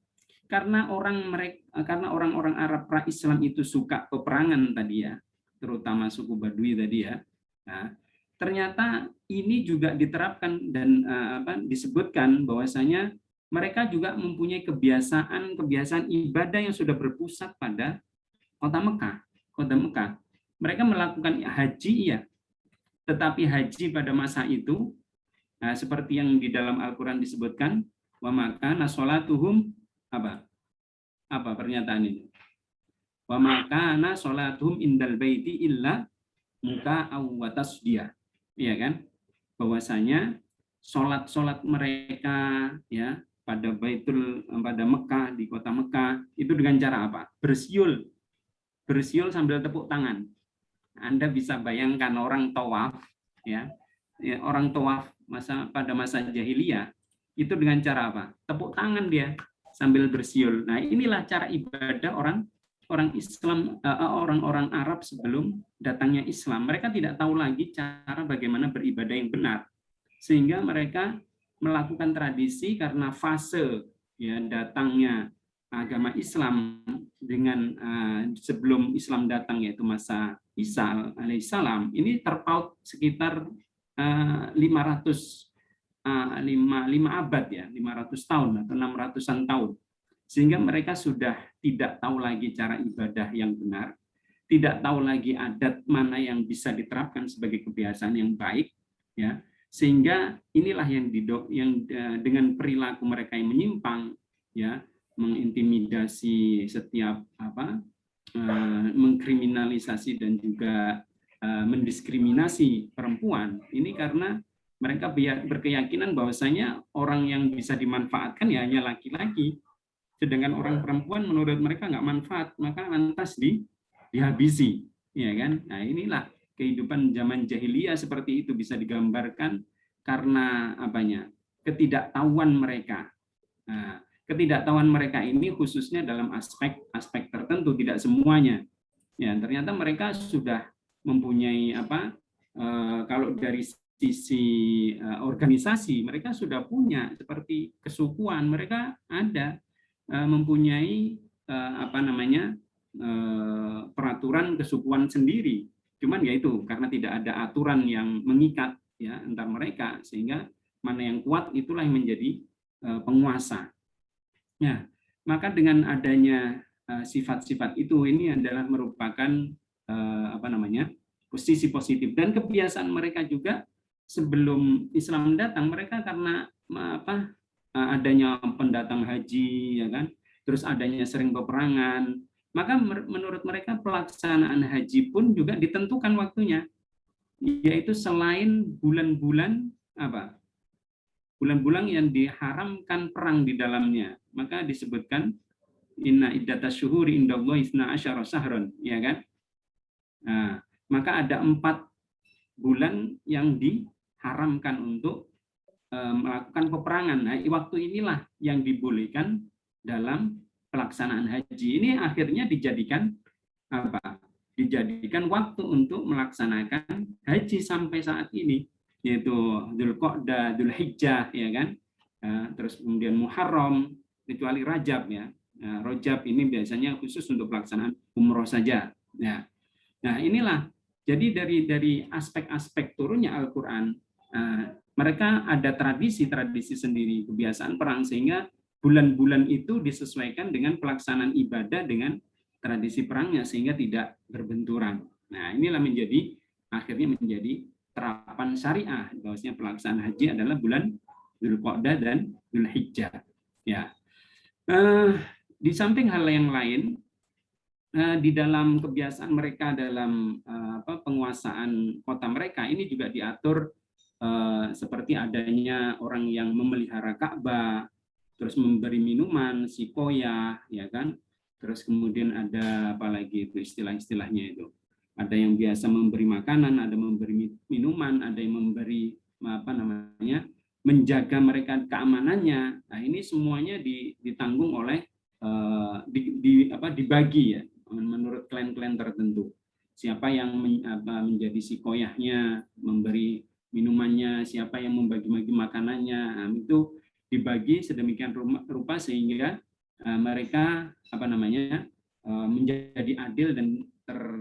Karena orang-orang Arab pra-Islam itu suka peperangan tadi ya, terutama suku Badui tadi ya. Nah, ternyata ini juga diterapkan dan disebutkan bahwasanya mereka juga mempunyai kebiasaan ibadah yang sudah berpusat pada kota Mekah. Mereka melakukan haji ya, tetapi haji pada masa itu seperti yang di dalam Al-Quran disebutkan, wa maka nasolatuhum apa pernyataan ini? Wa makana sholatuhum indal baiti illa muka wa tasdiyah. Iya kan? Bahwasanya sholat mereka ya pada Mekah, di kota Mekah itu dengan cara apa? Bersiul sambil tepuk tangan. Anda bisa bayangkan orang tawaf ya orang tawaf pada masa jahiliyah itu dengan cara apa? Tepuk tangan dia sambil bersiul. Nah, inilah cara ibadah orang Islam, orang-orang Arab sebelum datangnya Islam. Mereka tidak tahu lagi cara bagaimana beribadah yang benar, sehingga mereka melakukan tradisi karena fase ya datangnya agama Islam dengan sebelum Islam datang, yaitu masa Isa alaihissalam. Ini terpaut sekitar 5 abad ya, 500 tahun atau 600-an tahun. Sehingga mereka sudah tidak tahu lagi cara ibadah yang benar, tidak tahu lagi adat mana yang bisa diterapkan sebagai kebiasaan yang baik, ya. Sehingga inilah yang dengan perilaku mereka yang menyimpang, ya, mengintimidasi setiap mengkriminalisasi dan juga mendiskriminasi perempuan. Ini karena mereka berkeyakinan bahwasanya orang yang bisa dimanfaatkan ya hanya laki-laki, sedangkan orang perempuan menurut mereka nggak manfaat, maka lantas dihabisi, ya kan? Nah, inilah kehidupan zaman jahiliyah seperti itu bisa digambarkan karena ketidaktahuan mereka. Nah, ketidaktahuan mereka ini khususnya dalam aspek tertentu, tidak semuanya. Ya, ternyata mereka sudah mempunyai kalau dari sisi organisasi mereka sudah punya seperti kesukuan, mereka ada mempunyai peraturan kesukuan sendiri. Cuman ya itu karena tidak ada aturan yang mengikat ya antar mereka, sehingga mana yang kuat itulah yang menjadi penguasa. Ya, maka dengan adanya sifat-sifat itu, ini adalah merupakan posisi positif, dan kebiasaan mereka juga sebelum Islam datang, mereka karena adanya pendatang haji, ya kan, terus adanya sering peperangan, maka menurut mereka pelaksanaan haji pun juga ditentukan waktunya, yaitu selain bulan-bulan bulan-bulan yang diharamkan perang di dalamnya, maka disebutkan inna iddatas syuhuri indallahi 12 syahran, ya kan. Nah, maka ada 4 bulan yang diharamkan untuk melakukan peperangan. Nah, waktu inilah yang dibolehkan dalam pelaksanaan haji. Ini akhirnya dijadikan waktu untuk melaksanakan haji sampai saat ini, yaitu Dzulqa'dah, Dzulhijjah, ya kan. Terus kemudian Muharram, kecuali Rajab ya. Rajab ini biasanya khusus untuk pelaksanaan umroh saja. Ya. Nah, inilah jadi dari aspek-aspek turunnya Al-Qur'an, mereka ada tradisi sendiri, kebiasaan perang, sehingga bulan-bulan itu disesuaikan dengan pelaksanaan ibadah dengan tradisi perangnya sehingga tidak berbenturan. Nah, inilah akhirnya menjadi terapan syariah bahwasanya pelaksanaan haji adalah bulan Dzulqa'dah dan Dzulhijjah. Ya. Di samping hal yang lain, di dalam kebiasaan mereka dalam penguasaan kota mereka ini juga diatur seperti adanya orang yang memelihara Ka'bah, terus memberi minuman sikoyah, ya kan, terus kemudian ada apalagi itu istilah-istilahnya itu, ada yang biasa memberi makanan, ada memberi minuman, ada yang memberi menjaga mereka keamanannya. Nah, ini semuanya ditanggung oleh dibagi ya menurut klan-klan tertentu. Siapa yang menjadi sikoyahnya, memberi minumannya, siapa yang membagi-bagi makanannya, nah, itu dibagi sedemikian rupa sehingga mereka menjadi adil dan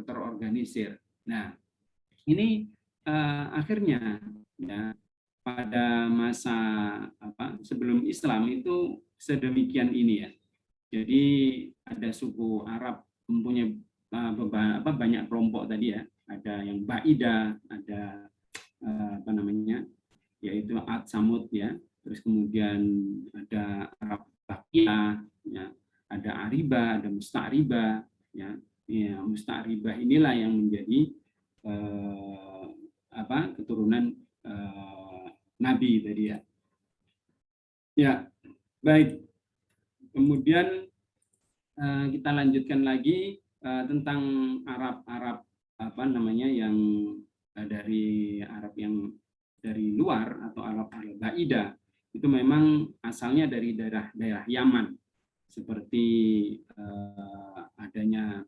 terorganisir. Nah, ini akhirnya ya pada masa sebelum Islam itu sedemikian ini ya. Jadi ada suku Arab mempunyai banyak kelompok tadi ya. Ada yang Baida, ada yaitu Ad Samud ya. Terus kemudian ada Arab Bakia, ya. Ada ada aribah, ada musta'ribah, ya. Ya, musta'ribah inilah yang menjadi keturunan Nabi tadi ya. Ya, baik. Kemudian kita lanjutkan lagi tentang Arab yang dari Arab yang dari luar atau Arab al-Baidah. Itu memang asalnya dari daerah Yaman. Seperti adanya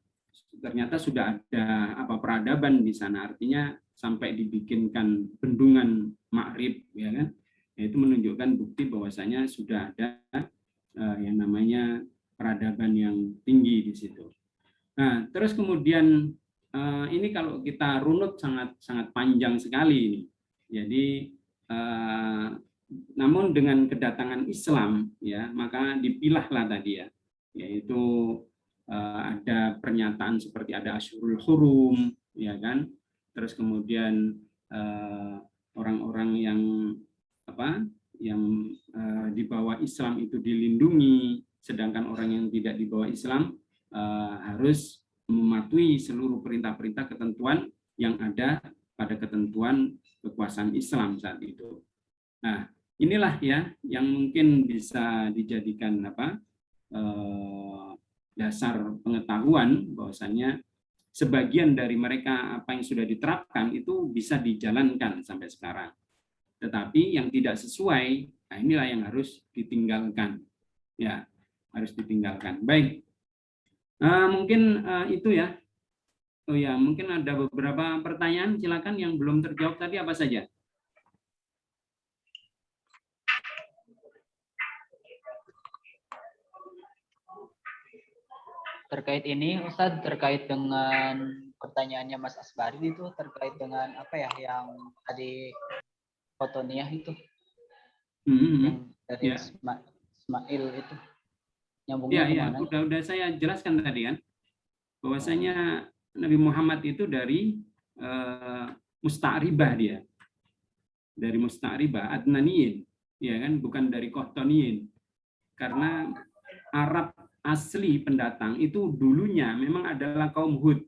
ternyata sudah ada peradaban di sana, artinya sampai dibikinkan bendungan Ma'rib, ya kan? Itu menunjukkan bukti bahwasanya sudah ada yang namanya peradaban yang tinggi di situ. Nah, terus kemudian ini kalau kita runut sangat panjang sekali ini. Jadi namun dengan kedatangan Islam, ya, maka dipilahlah tadi ya, yaitu ada pernyataan seperti ada Asyurul Hurum, ya kan? Terus kemudian orang-orang yang di bawah Islam itu dilindungi, sedangkan orang yang tidak di bawah Islam harus mematuhi seluruh perintah-perintah ketentuan yang ada pada ketentuan kekuasaan Islam saat itu. Nah, inilah ya yang mungkin bisa dijadikan dasar pengetahuan bahwasanya sebagian dari mereka apa yang sudah diterapkan itu bisa dijalankan sampai sekarang. Tetapi yang tidak sesuai, nah inilah yang harus ditinggalkan. Ya, harus ditinggalkan. Baik. Mungkin itu ya. Oh ya, mungkin ada beberapa pertanyaan, silakan yang belum terjawab tadi apa saja? Terkait ini, Ustadz, terkait dengan pertanyaannya Mas Asbari itu terkait dengan apa ya yang tadi Qotniyah itu, yang dari Ismail itu nyambungnya kemana? Ya, udah saya jelaskan tadi kan, bahwasanya Nabi Muhammad itu dari Musta'ribah dia, dari Musta'ribah, Adnaniyin, ya kan, bukan dari Qotniyin, karena Arab asli pendatang itu dulunya memang adalah kaum Hud,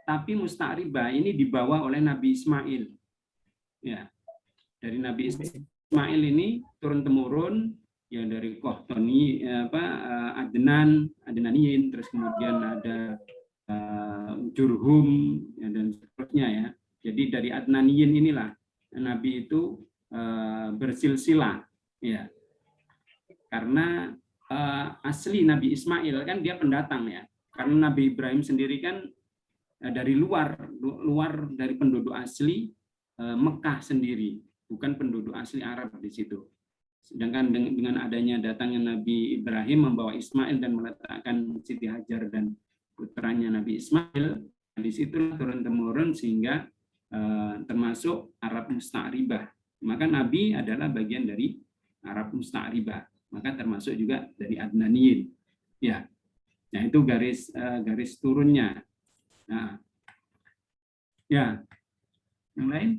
tapi Musta'ribah ini dibawa oleh Nabi Ismail, ya, dari Nabi Ismail ini turun temurun ya dari Qahtani Adnaniyin, terus kemudian ada Jurhum ya, dan seterusnya ya. Jadi dari Adnaniyin inilah Nabi itu bersilsilah ya, karena asli Nabi Ismail kan dia pendatang ya, karena Nabi Ibrahim sendiri kan dari luar dari penduduk asli Mekah sendiri, bukan penduduk asli Arab di situ. Sedangkan dengan adanya datangnya Nabi Ibrahim membawa Ismail dan meletakkan Siti Hajar dan putranya Nabi Ismail, di situ turun temurun sehingga termasuk Arab Musta'ribah. Maka Nabi adalah bagian dari Arab Musta'ribah, maka termasuk juga dari Adnaniyin. Ya, nah itu garis turunnya. Nah, ya, yang lain?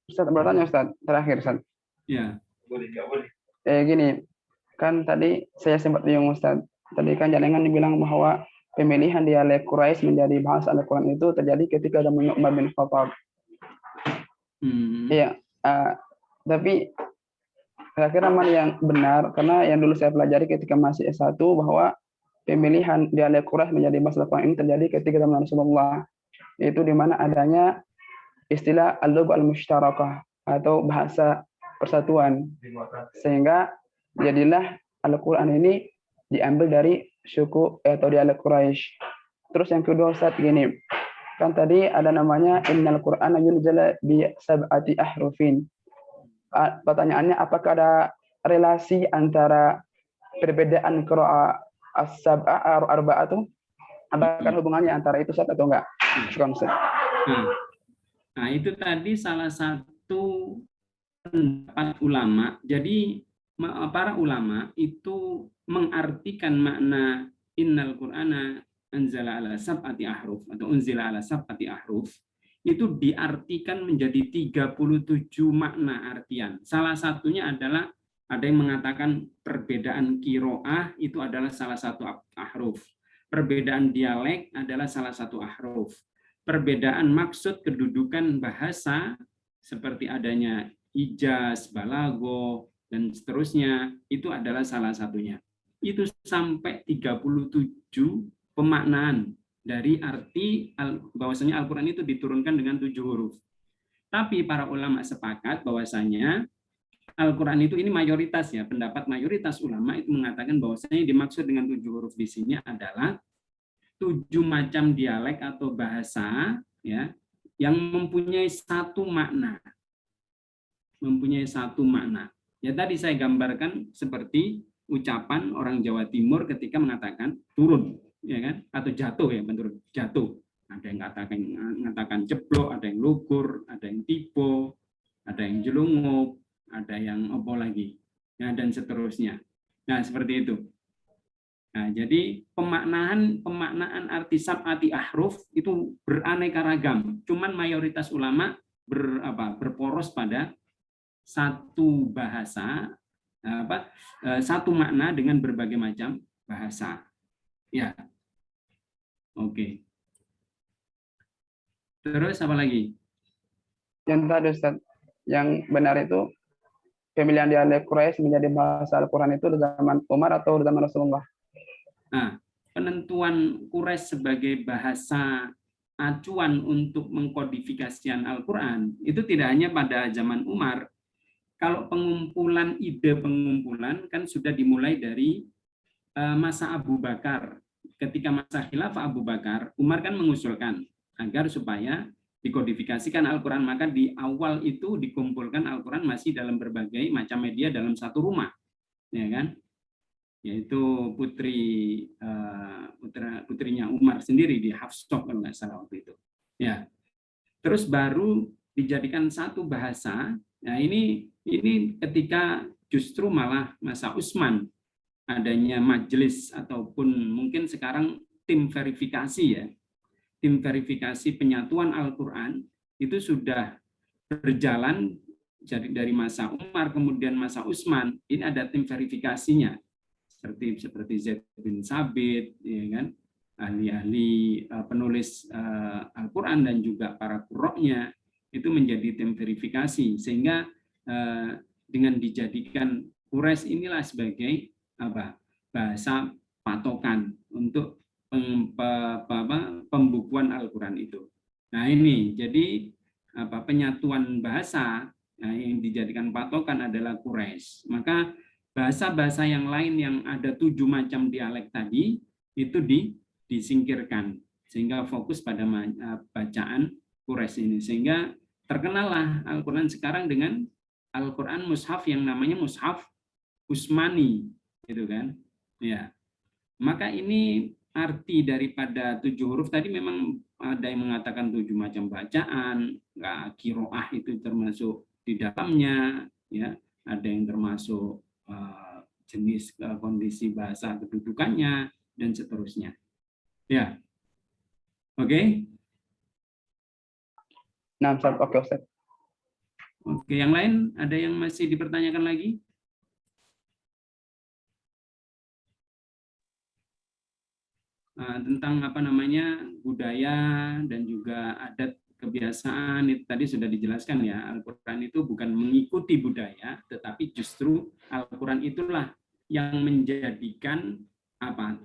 Ustaz, bertanya Ustaz, terakhir Ustaz. Ya. Gini, kan tadi saya sempat bingung Ustaz. Tadi kan Jalengan dibilang bahwa pemilihan dialek Quraisy menjadi bahasa Al-Quran itu terjadi ketika zaman Umar bin Khattab. Iya, tapi kira-kira mana yang benar? Karena yang dulu saya pelajari ketika masih S1 bahwa pemilihan dialek Quraisy menjadi bahasa Al-Quran ini terjadi ketika zaman Rasulullah, yaitu di mana adanya istilah al-lugh al-mushtarakah atau bahasa persatuan, sehingga jadilah Al-Quran ini diambil dari suku atau dialek Quraisy. Terus yang kedua Ustaz, gini, kan tadi ada namanya innal Qur'ana yunzala bi sab'ati ahrufin. Pertanyaannya, apakah ada relasi antara perbedaan qira'a as-sab'a arba'atu? Apakah hubungannya antara itu Ustaz atau enggak? Nah, itu tadi salah satu pendapat ulama. Jadi para ulama itu mengartikan makna innal Qur'ana anzala ala sab'ati ahruf atau unzila ala sab'ati ahruf itu diartikan menjadi 37 makna artian. Salah satunya adalah Ada yang mengatakan perbedaan qiraah itu adalah salah satu ahruf. Perbedaan dialek adalah salah satu ahruf. Perbedaan maksud kedudukan bahasa seperti adanya ijaz, balago, dan seterusnya itu adalah salah satunya. Itu sampai 37 pemaknaan dari arti bahwasanya Al-Quran itu diturunkan dengan 7 huruf. Tapi para ulama sepakat bahwasanya Al-Quran itu ini mayoritas ya, pendapat mayoritas ulama itu mengatakan bahwasanya dimaksud dengan 7 huruf di sini adalah 7 macam dialek atau bahasa ya yang mempunyai satu makna. Mempunyai satu makna. Ya tadi saya gambarkan seperti ucapan orang Jawa Timur ketika mengatakan turun, ya kan? Atau jatuh ya, menurut jatuh. Ada yang mengatakan jeblok, ada yang lugur, ada yang tipe, ada yang jelungup, ada yang apa lagi, ya, dan seterusnya. Nah seperti itu. Nah jadi pemaknaan arti sab'ati ahruf itu beraneka ragam. Cuman mayoritas ulama berporos pada satu bahasa, satu makna dengan berbagai macam bahasa. Ya, oke. Terus apa lagi? Yang tadi Ustaz, yang benar itu pemilihan dialek Quraisy menjadi bahasa Al-Quran itu di zaman Umar atau di zaman Rasulullah? Nah, penentuan Quraisy sebagai bahasa acuan untuk mengkodifikasian Al-Quran itu tidak hanya pada zaman Umar. Kalau ide pengumpulan kan sudah dimulai dari masa Abu Bakar. Ketika masa khilafah Abu Bakar, Umar kan mengusulkan agar supaya dikodifikasikan Al-Quran, maka di awal itu dikumpulkan Al-Quran masih dalam berbagai macam media dalam satu rumah, ya kan? Yaitu putrinya Umar sendiri di Hafsah kalau nggak salah waktu itu. Ya, terus baru dijadikan satu bahasa. Nah ini ketika justru malah masa Utsman adanya majelis ataupun mungkin sekarang tim verifikasi ya. Tim verifikasi penyatuan Al-Quran itu sudah berjalan jadi dari masa Umar kemudian masa Utsman, ini ada tim verifikasinya seperti Zaid bin Sabit, ya kan, ahli-ahli penulis Al-Quran dan juga para qurra'nya itu menjadi tim verifikasi sehingga dengan dijadikan Quraisy inilah sebagai bahasa patokan untuk pembukuan Al-Quran itu. Nah ini jadi penyatuan bahasa yang dijadikan patokan adalah Quraisy. Maka bahasa-bahasa yang lain yang ada 7 macam dialek tadi itu disingkirkan sehingga fokus pada bacaan Quraisy ini. Sehingga terkenallah Al-Quran sekarang dengan Al-Quran mushaf yang namanya mushaf Utsmani, gitu kan? Ya. Maka ini arti daripada 7 huruf tadi memang ada yang mengatakan 7 macam bacaan, qiraah itu termasuk di dalamnya, ya. Ada yang termasuk jenis kondisi bahasa kedudukannya dan seterusnya. Ya. Oke. Nah, Ustaz, oke Ustaz. Oke, yang lain ada yang masih dipertanyakan lagi? Tentang budaya dan juga adat kebiasaan itu tadi sudah dijelaskan ya. Al-Quran itu bukan mengikuti budaya, tetapi justru Al-Quran itulah yang menjadikan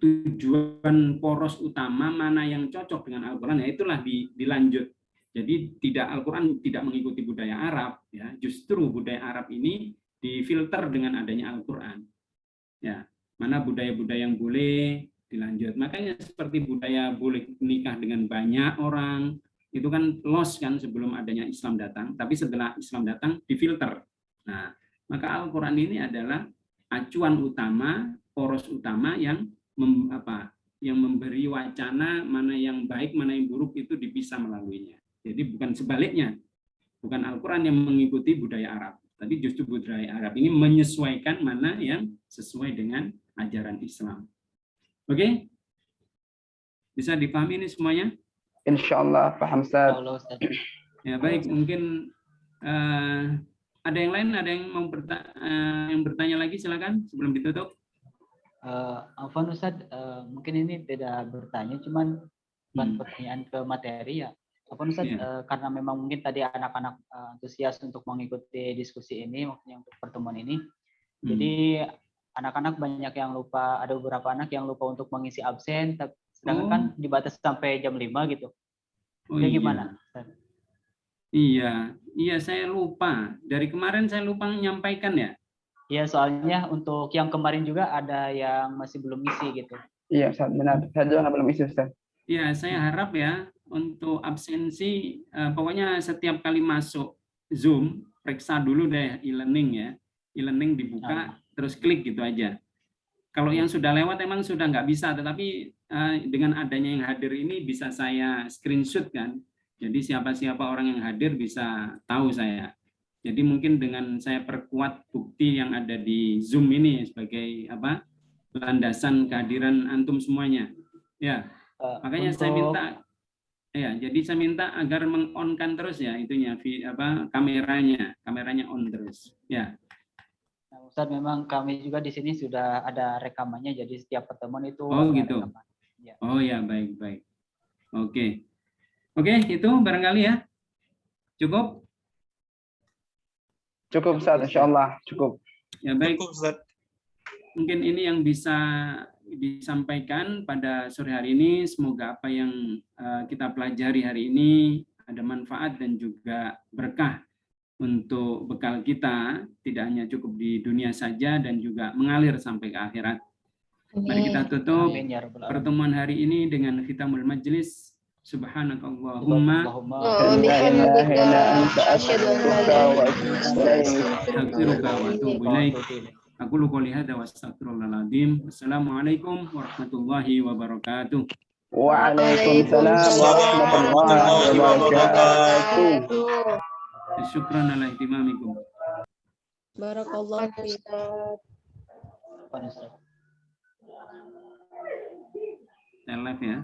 tujuan poros utama mana yang cocok dengan Al-Quran, ya itulah dilanjut. Jadi Al-Quran tidak mengikuti budaya Arab, ya justru budaya Arab ini difilter dengan adanya Al-Quran. Ya, mana budaya-budaya yang boleh dilanjut. Makanya seperti budaya boleh menikah dengan banyak orang, itu kan lost kan sebelum adanya Islam datang, tapi setelah Islam datang difilter. Nah, maka Al-Quran ini adalah acuan utama, poros utama yang memberi wacana mana yang baik, mana yang buruk itu dipisah melaluinya. Jadi bukan sebaliknya, bukan Al-Quran yang mengikuti budaya Arab, tapi justru budaya Arab ini menyesuaikan mana yang sesuai dengan ajaran Islam. Oke? Bisa dipahami ini semuanya? Insya Allah paham Ustaz. Ya baik, mungkin Ada yang lain? Ada yang mau yang bertanya lagi? Silakan sebelum ditutup. Afwan Ustadz, mungkin ini tidak bertanya, cuman pertanyaan ke materi ya. Afwan Ustadz, karena memang mungkin tadi anak-anak antusias untuk mengikuti diskusi ini, maksudnya untuk pertemuan ini. Jadi anak-anak banyak yang lupa, ada beberapa anak yang lupa untuk mengisi absen, sedangkan kan dibatasi sampai jam 5 gitu. Jadi gimana? Iya, saya lupa. Dari kemarin saya lupa menyampaikan ya. Iya, soalnya untuk yang kemarin juga ada yang masih belum isi gitu. Iya, Ustaz, benar. Saya juga belum isi, Ustaz. Iya, saya harap ya untuk absensi, pokoknya setiap kali masuk Zoom, periksa dulu deh e-learning ya. E-learning dibuka, terus klik gitu aja. Kalau yang sudah lewat emang sudah nggak bisa, tetapi dengan adanya yang hadir ini bisa saya screenshot kan. Jadi siapa-siapa orang yang hadir bisa tahu saya. Jadi mungkin dengan saya perkuat bukti yang ada di Zoom ini sebagai landasan kehadiran antum semuanya. Ya, makanya saya minta jadi saya minta agar meng-on-kan terus ya itunya kameranya on terus. Ya. Nah, Ustadz, memang kami juga di sini sudah ada rekamannya, jadi setiap pertemuan itu gitu. Rekaman. Ya. Oh ya, baik. Oke, itu barangkali ya. Cukup? Cukup Ustaz, insyaallah cukup. Ya baik. Mungkin ini yang bisa disampaikan pada sore hari ini. Semoga apa yang kita pelajari hari ini ada manfaat dan juga berkah untuk bekal kita, tidak hanya cukup di dunia saja dan juga mengalir sampai ke akhirat. Mari kita tutup pertemuan hari ini dengan khitamul majlis. Subhanakallahumma wa bihamdika asyhadu an la ilaha illa anta astaghfiruka. Aku lu qouli hadza wa astaghfirullahaladzim. Wassalamualaikum warahmatullahi wabarakatuh. Waalaikumsalam warahmatullahi wabarakatuh. Syukran ala ihtimamikum. Barakallahu fiik. Saya live ya.